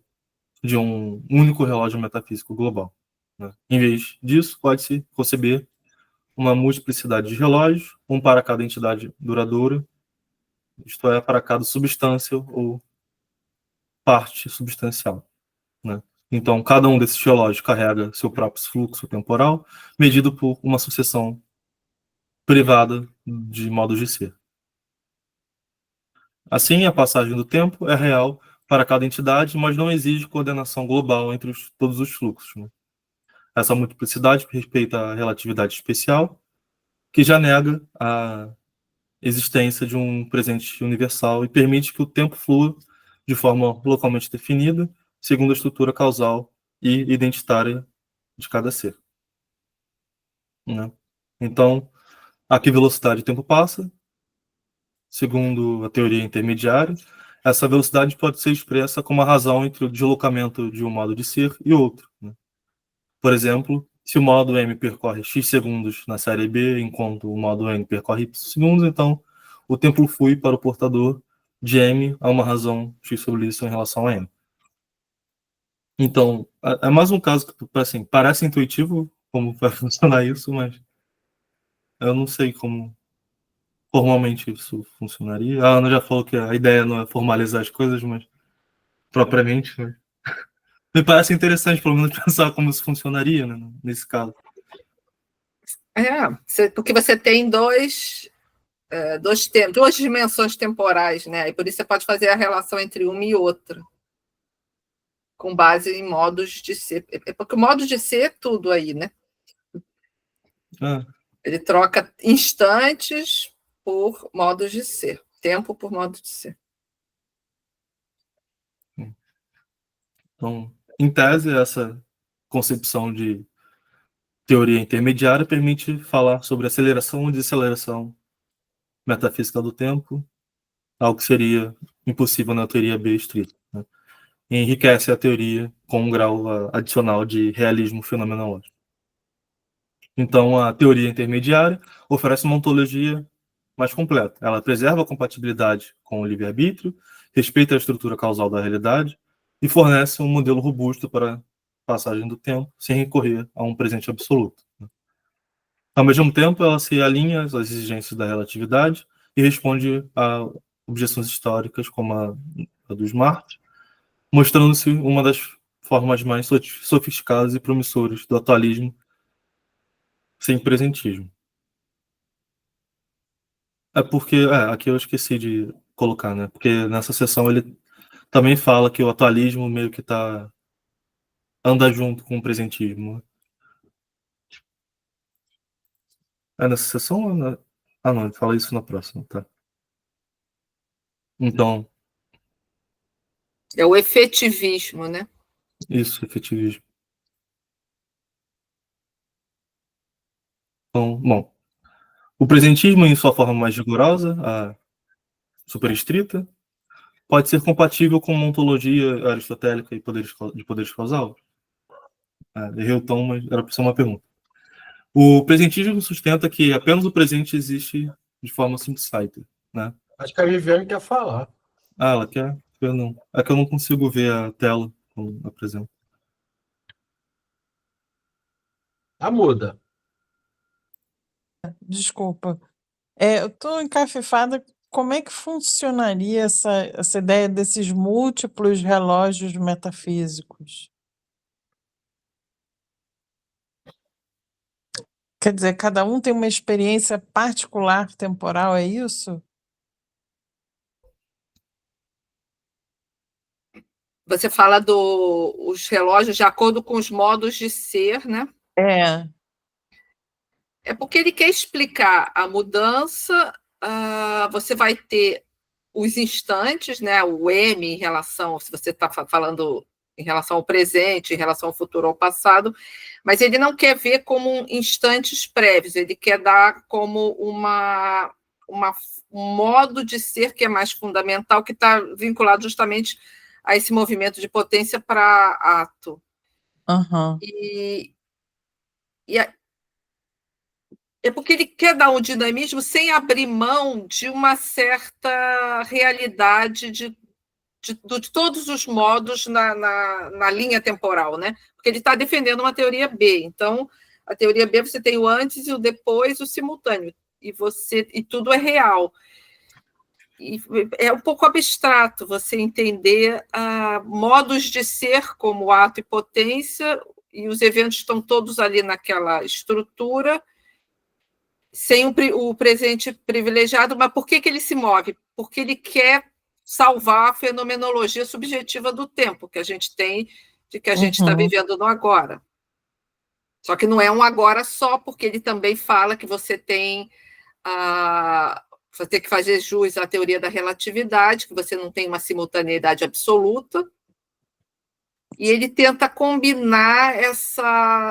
de um único relógio metafísico global, né? Em vez disso, pode-se conceber uma multiplicidade de relógios, um para cada entidade duradoura, isto é, para cada substância ou parte substancial, né? Então, cada um desses relógios carrega seu próprio fluxo temporal, medido por uma sucessão privada de modos de ser. Assim, a passagem do tempo é real para cada entidade, mas não exige coordenação global entre todos os fluxos, né? Essa multiplicidade respeita a relatividade especial, que já nega a existência de um presente universal e permite que o tempo flua de forma localmente definida, segundo a estrutura causal e identitária de cada ser, né? Então, a que velocidade o tempo passa, segundo a teoria intermediária, essa velocidade pode ser expressa como a razão entre o deslocamento de um modo de ser e outro, né? Por exemplo, se o modo M percorre x segundos na série B, enquanto o modo N percorre y segundos, então o tempo flui para o portador de M a uma razão x sobre y em relação a M. Então, é mais um caso que assim, parece intuitivo como vai funcionar isso, mas eu não sei como formalmente isso funcionaria. A Ana já falou que a ideia não é formalizar as coisas, mas propriamente, né? Me parece interessante, pelo menos, pensar como isso funcionaria, né, nesse caso. Porque você tem dois duas dimensões temporais, né? E por isso você pode fazer a relação entre uma e outra, com base em modos de ser. Porque o modo de ser é tudo aí, né? Ele troca instantes por modos de ser, tempo por modo de ser. Então, em tese, essa concepção de teoria intermediária permite falar sobre aceleração e desaceleração metafísica do tempo, algo que seria impossível na teoria B estrita, né? E enriquece a teoria com um grau adicional de realismo fenomenológico. Então, a teoria intermediária oferece uma ontologia mais completa. Ela preserva a compatibilidade com o livre-arbítrio, respeita a estrutura causal da realidade e fornece um modelo robusto para a passagem do tempo, sem recorrer a um presente absoluto. Ao mesmo tempo, ela se alinha às exigências da relatividade e responde a objeções históricas, como a do Smart, mostrando-se uma das formas mais sofisticadas e promissoras do atualismo sem presentismo. Aqui eu esqueci de colocar, né? Porque nessa sessão ele também fala que o atualismo meio que anda junto com o presentismo. É nessa sessão ou na... Ah, não, ele fala isso na próxima, tá? Então, É o efetivismo, né? isso, efetivismo. Então, bom, o presentismo em sua forma mais rigorosa, a super estrita, pode ser compatível com uma ontologia aristotélica de poderes causais? Errei o tom, mas era para ser uma pergunta. O presentismo sustenta que apenas o presente existe de forma sincere, né? Acho que a Viviane quer falar. Ela quer? Perdão. É que eu não consigo ver a tela quando apresento. Muda. Desculpa. Eu estou encafifada. Como é que funcionaria essa ideia desses múltiplos relógios metafísicos? Quer dizer, cada um tem uma experiência particular temporal, é isso? Você fala dos relógios de acordo com os modos de ser, né? É porque ele quer explicar a mudança. Você vai ter os instantes, né? O M em relação, se você está falando em relação ao presente, em relação ao futuro, ao passado, mas ele não quer ver como instantes prévios, ele quer dar como um modo de ser que é mais fundamental, que está vinculado justamente a esse movimento de potência para ato. Uhum. É porque ele quer dar um dinamismo sem abrir mão de uma certa realidade de todos os modos na linha temporal, né? Porque ele está defendendo uma teoria B. Então, a teoria B você tem o antes e o depois, o simultâneo. E tudo é real. E é um pouco abstrato você entender modos de ser como ato e potência, e os eventos estão todos ali naquela estrutura, sem o presente privilegiado. Mas por que ele se move? Porque ele quer salvar a fenomenologia subjetiva do tempo que a gente tem, de que a gente está vivendo no agora. Só que não é um agora só, porque ele também fala que você tem que fazer jus à teoria da relatividade, que você não tem uma simultaneidade absoluta, e ele tenta combinar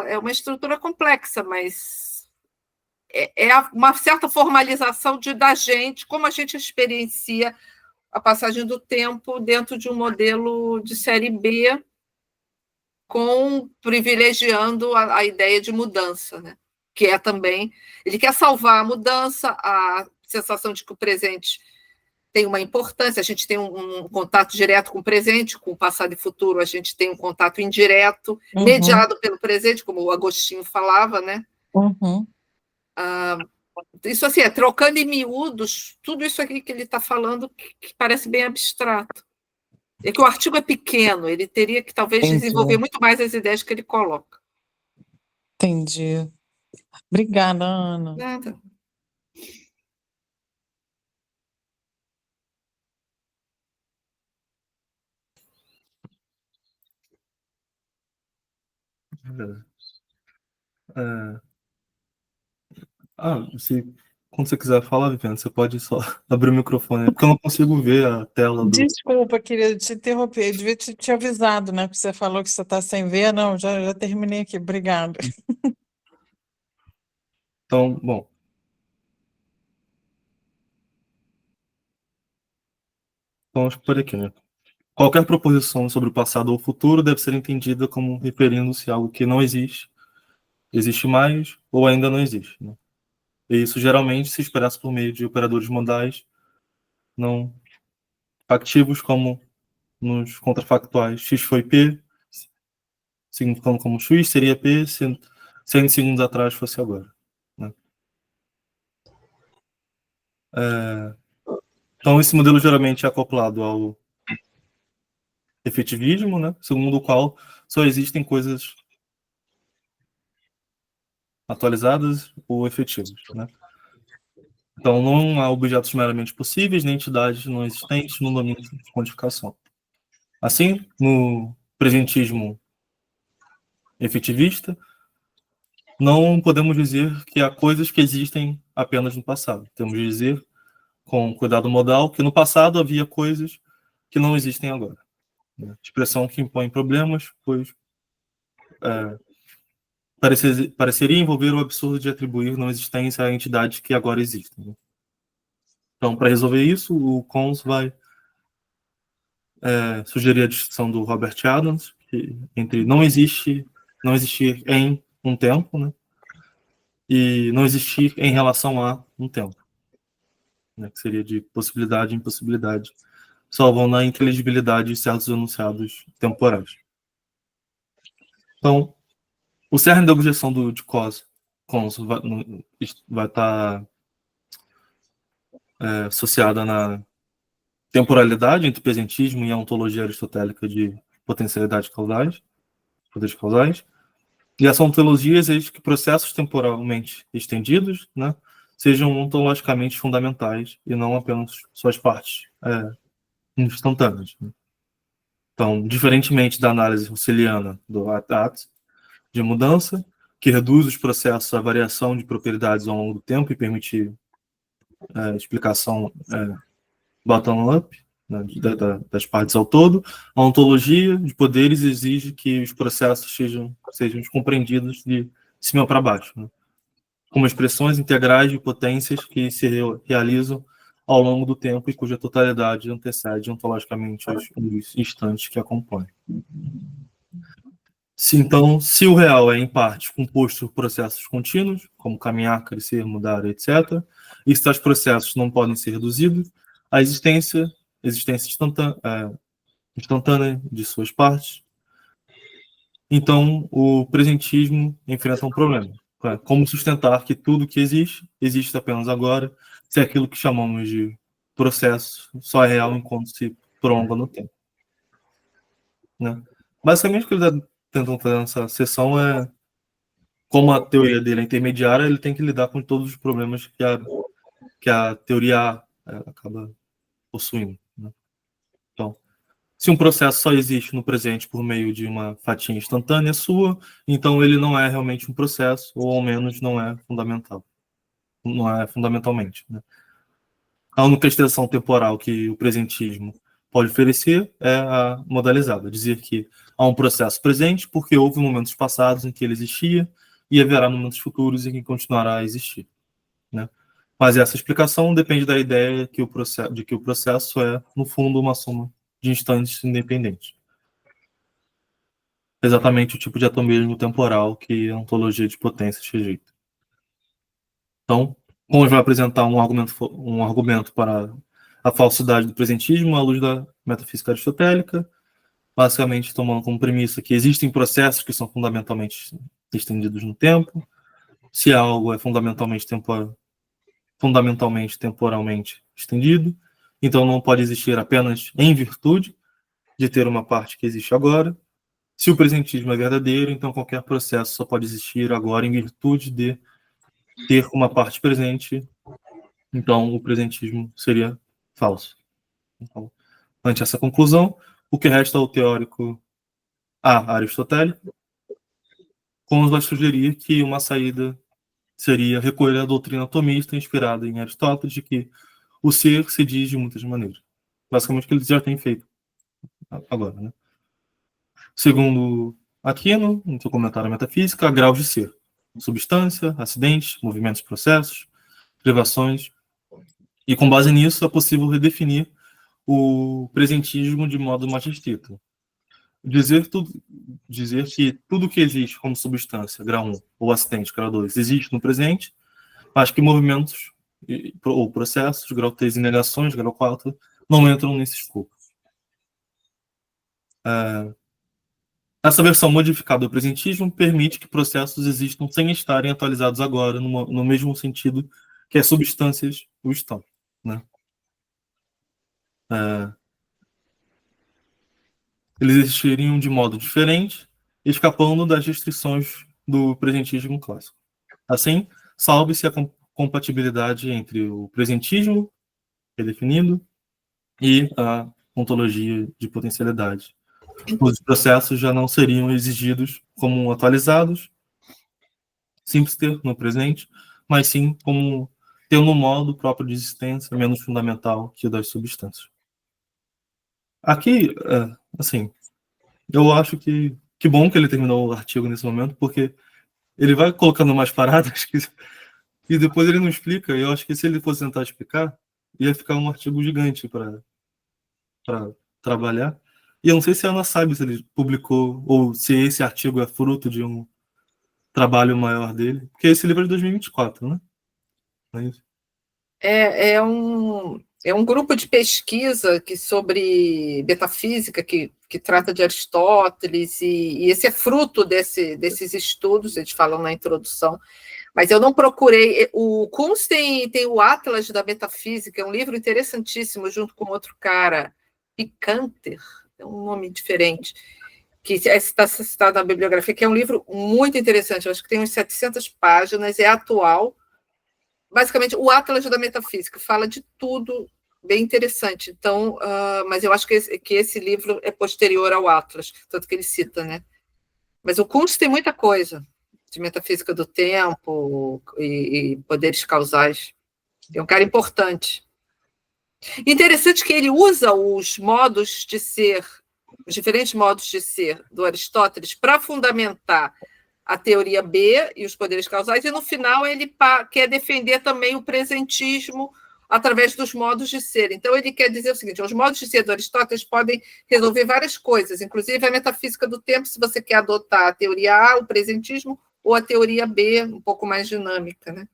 é uma estrutura complexa, mas uma certa formalização da gente, como a gente experiencia a passagem do tempo dentro de um modelo de série B, privilegiando a ideia de mudança, né? Que é também... Ele quer salvar a mudança, a sensação de que o presente tem uma importância, a gente tem um contato direto com o presente, com o passado e futuro a gente tem um contato indireto, mediado pelo presente, como o Agostinho falava, né? Isso assim, trocando em miúdos, tudo isso aqui que ele está falando, que parece bem abstrato. É que o artigo é pequeno, ele teria que talvez desenvolver muito mais as ideias que ele coloca. Entendi. Obrigada, Ana. Nada. Quando você quiser falar, Viviane, você pode só abrir o microfone, porque eu não consigo ver a tela do... Desculpa, querida, te interromper. Eu devia te avisado, né? Porque você falou que você está sem ver. Não, já terminei aqui. Obrigada. Então, bom. Então, acho que por aqui, né? Qualquer proposição sobre o passado ou o futuro deve ser entendida como referindo-se a algo que não existe, existe mais ou ainda não existe, né? E isso geralmente se expressa por meio de operadores modais não factivos, como nos contrafactuais x foi p, significando como x seria p, se 100 segundos atrás fosse agora, né? Então, esse modelo geralmente é acoplado ao efetivismo, né? Segundo o qual só existem coisas atualizadas ou efetivas, né? Então, não há objetos meramente possíveis, nem entidades não existentes no domínio de quantificação. Assim, no presentismo efetivista, não podemos dizer que há coisas que existem apenas no passado. Temos de dizer, com cuidado modal, que no passado havia coisas que não existem agora. Expressão que impõe problemas, pois pareceria envolver o absurdo de atribuir não existência a entidades que agora existem. Então, para resolver isso, o Cons vai sugerir a distinção do Robert Adams entre não existir em um tempo, né, e não existir em relação a um tempo, né, que seria de possibilidade e impossibilidade, salvam na inteligibilidade de certos enunciados temporais. Então, o cerne da objeção de Cons vai estar associada na temporalidade entre presentismo e a ontologia aristotélica de potencialidade causais, poderes causais. E essa ontologia exige que processos temporalmente estendidos, né, sejam ontologicamente fundamentais e não apenas suas partes instantâneas, né? Então, diferentemente da análise russeliana do AT de mudança, que reduz os processos à variação de propriedades ao longo do tempo e permite explicação bottom-up, né, das partes ao todo, a ontologia de poderes exige que os processos sejam compreendidos de cima para baixo, né, como expressões integrais de potências que se realizam ao longo do tempo e cuja totalidade antecede ontologicamente os instantes que acompanham. Então, se o real é, em parte, composto por processos contínuos, como caminhar, crescer, mudar, etc., e se tais processos não podem ser reduzidos, a existência instantânea de suas partes, então o presentismo enfrenta um problema. Como sustentar que tudo que existe apenas agora, se aquilo que chamamos de processo só é real enquanto se prolonga no tempo, né? Basicamente, o que ele está tentando fazer nessa sessão é, como a teoria dele é intermediária, ele tem que lidar com todos os problemas que a teoria acaba possuindo, né? Então, se um processo só existe no presente por meio de uma fatia instantânea sua, então ele não é realmente um processo, ou ao menos não é fundamental. Não é fundamentalmente, né? A única extensão temporal que o presentismo pode oferecer é a modalizada, dizer que há um processo presente porque houve momentos passados em que ele existia e haverá momentos futuros em que continuará a existir, né? Mas essa explicação depende da ideia de que o processo é, no fundo, uma soma de instantes independentes. Exatamente o tipo de atomismo temporal que a ontologia de potências rejeita. Então, Cons vai apresentar um argumento para a falsidade do presentismo à luz da metafísica aristotélica, basicamente tomando como premissa que existem processos que são fundamentalmente estendidos no tempo. Se algo é fundamentalmente temporalmente estendido, então não pode existir apenas em virtude de ter uma parte que existe agora. Se o presentismo é verdadeiro, então qualquer processo só pode existir agora em virtude de ter uma parte presente, então o presentismo seria falso. Então, ante essa conclusão, o que resta ao teórico aristotélico como vai sugerir que uma saída seria recolher a doutrina atomista inspirada em Aristóteles, de que o ser se diz de muitas maneiras. Basicamente o que eles já têm feito agora, né? Segundo Aquino, no seu comentário à metafísica, há graus de ser: substância, acidentes, movimentos, processos, privações, e com base nisso é possível redefinir o presentismo de modo mais restrito. Dizer que tudo que existe como substância, grau 1, ou acidente, grau 2, existe no presente, mas que movimentos ou processos, grau 3 e negações, grau 4, não entram nesse escopo. Essa versão modificada do presentismo permite que processos existam sem estarem atualizados agora, no mesmo sentido que as substâncias o estão, né? Eles existiriam de modo diferente, escapando das restrições do presentismo clássico. Assim, salve-se a compatibilidade entre o presentismo redefinido e a ontologia de potencialidade. Os processos já não seriam exigidos como atualizados, simples no presente, mas sim como tendo um modo próprio de existência menos fundamental que o das substâncias. Aqui, assim, eu acho que bom que ele terminou o artigo nesse momento, porque ele vai colocando mais paradas e depois ele não explica. Eu acho que se ele fosse tentar explicar, ia ficar um artigo gigante para trabalhar. E eu não sei se a Ana sabe se ele publicou ou se esse artigo é fruto de um trabalho maior dele, porque esse livro é de 2024, né? Não é isso? É um grupo de pesquisa sobre metafísica que trata de Aristóteles, e esse é fruto desses estudos, eles falam na introdução, mas eu não procurei. O Kuhns tem o Atlas da Metafísica, é um livro interessantíssimo, junto com outro cara, Picanter, é um nome diferente, que está citado na bibliografia, que é um livro muito interessante, eu acho que tem uns 700 páginas, é atual. Basicamente, o Atlas da Metafísica fala de tudo, bem interessante. Então, mas eu acho que esse livro é posterior ao Atlas, tanto que ele cita, né? Mas o Kuhns tem muita coisa de metafísica do tempo e poderes causais. É um cara importante. Interessante que ele usa os modos de ser, os diferentes modos de ser do Aristóteles para fundamentar a teoria B e os poderes causais, e no final ele quer defender também o presentismo através dos modos de ser. Então ele quer dizer o seguinte: os modos de ser do Aristóteles podem resolver várias coisas, inclusive a metafísica do tempo, se você quer adotar a teoria A, o presentismo, ou a teoria B, um pouco mais dinâmica, né?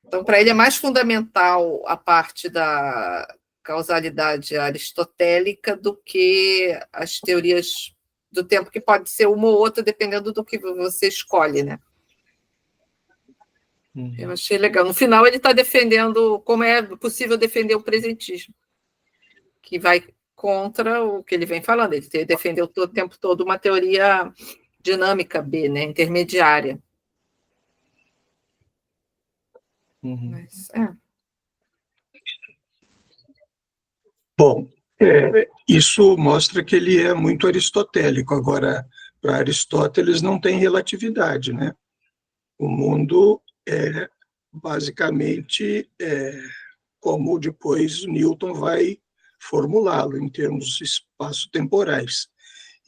Então, para ele é mais fundamental a parte da causalidade aristotélica do que as teorias do tempo, que pode ser uma ou outra, dependendo do que você escolhe, né? Eu achei legal. No final, ele está defendendo como é possível defender o presentismo, que vai contra o que ele vem falando. Ele defendeu o tempo todo uma teoria dinâmica B, né? Intermediária. Mas, Bom, isso mostra que ele é muito aristotélico. Agora, para Aristóteles não tem relatividade, né? O mundo é basicamente como depois Newton vai formulá-lo em termos espaço-temporais.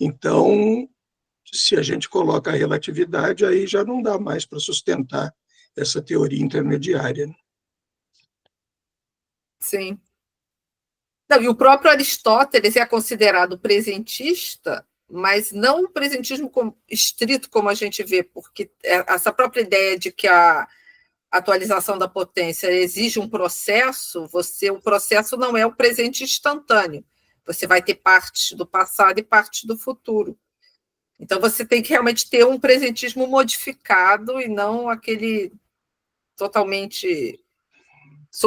Então, se a gente coloca a relatividade, aí já não dá mais para sustentar essa teoria intermediária. Sim. Não, e o próprio Aristóteles é considerado presentista, mas não o presentismo estrito como a gente vê, porque essa própria ideia de que a atualização da potência exige um processo, o processo não é o presente instantâneo. Você vai ter parte do passado e parte do futuro. Então, você tem que realmente ter um presentismo modificado e não aquele totalmente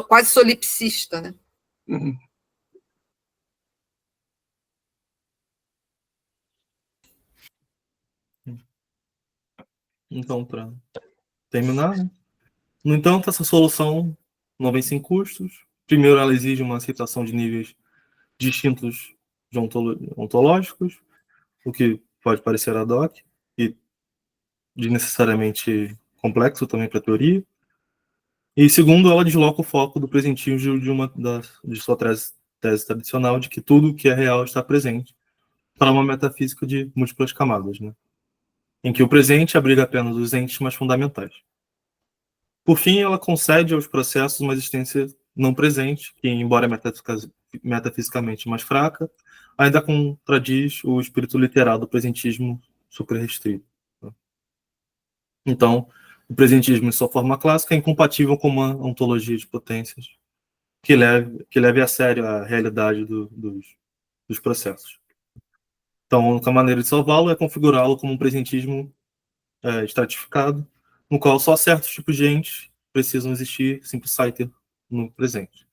quase solipsista, né? Uhum. Então, para terminar, né? No entanto, essa solução não vem sem custos. Primeiro, ela exige uma aceitação de níveis distintos de ontológicos, o que pode parecer ad hoc, e de necessariamente complexo também para a teoria. E segundo, ela desloca o foco do presentismo de sua tese tradicional de que tudo que é real está presente, para uma metafísica de múltiplas camadas, né? Em que o presente abriga apenas os entes mais fundamentais. Por fim, ela concede aos processos uma existência não presente, que, embora metafisicamente mais fraca, ainda contradiz o espírito literal do presentismo superrestrito. Então, o presentismo, em sua forma clássica, é incompatível com uma ontologia de potências que leve a sério a realidade dos processos. Então, a única maneira de salvá-lo é configurá-lo como um presentismo estratificado, no qual só certos tipos de entes precisam existir simpliciter no presente.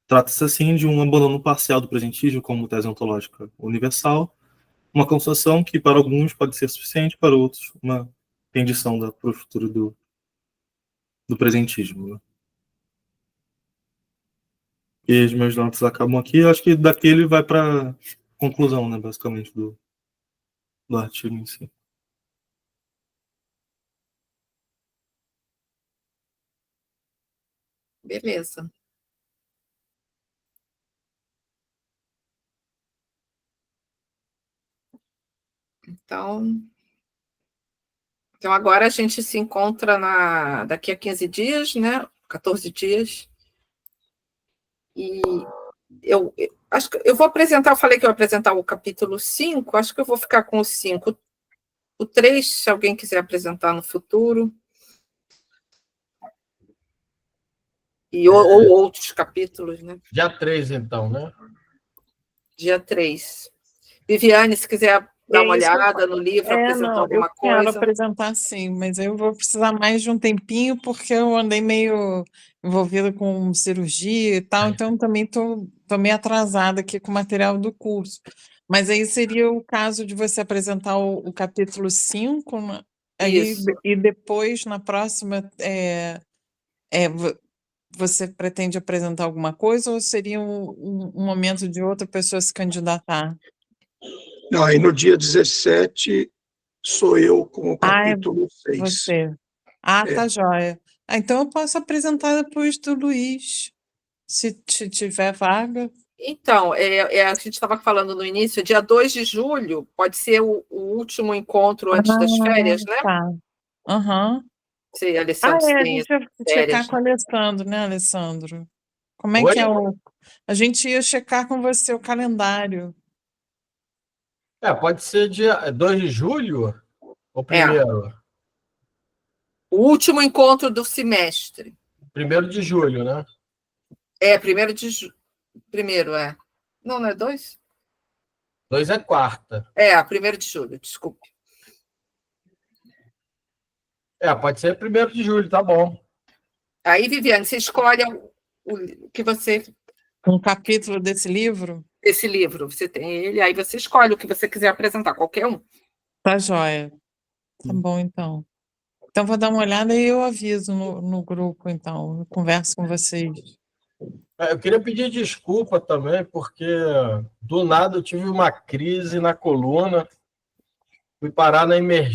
Trata-se, assim, de um abandono parcial do presentismo como tese ontológica universal, uma concessão que, para alguns, pode ser suficiente, para outros, uma rendição da postura do presentismo. Né? E os meus notas acabam aqui. Eu acho que daqui ele vai para a conclusão, né, basicamente, do artigo em si. Beleza. Então agora a gente se encontra daqui a 15 dias, né? 14 dias. E eu acho que eu vou apresentar, eu falei que eu ia apresentar o capítulo 5, acho que eu vou ficar com o 5. O 3, se alguém quiser apresentar no futuro. Ou outros capítulos, né? Dia 3, então, né? Dia 3. Viviane, se quiser dar uma olhada no livro, apresentar não, alguma eu quero coisa. apresentar sim, mas eu vou precisar mais de um tempinho, porque eu andei meio envolvida com cirurgia e tal, então também tô meio atrasada aqui com o material do curso. Mas aí seria o caso de você apresentar o capítulo 5, né? Aí, Isso. e depois, na próxima, você pretende apresentar alguma coisa ou seria um momento de outra pessoa se candidatar? Não, aí no dia 17 sou eu com o É capítulo 6. você. Tá joia. Então eu posso apresentar depois do Luiz, se tiver vaga. Então, a gente estava falando no início, dia 2 de julho pode ser o último encontro antes das férias, né? Tá. Aham. Se Alessandro A tem gente ia férias. checar com o Alessandro, né, Alessandro? Como é Oi? que é A gente ia checar com você o calendário. Pode ser dia 2 de julho ou primeiro? O último encontro do semestre. 1º de julho, né? 1º de julho. Primeiro, Não é 2? 2 é quarta. 1º de julho, desculpe. Pode ser 1º de julho, tá bom. Aí, Viviane, você escolhe o que você... Um capítulo desse livro? Esse livro, você tem ele, aí você escolhe o que você quiser apresentar, qualquer um. Tá joia. Tá bom, então. Então, vou dar uma olhada e eu aviso no grupo, então. Eu converso com vocês. Eu queria pedir desculpa também, porque do nada eu tive uma crise na coluna, fui parar na emergência.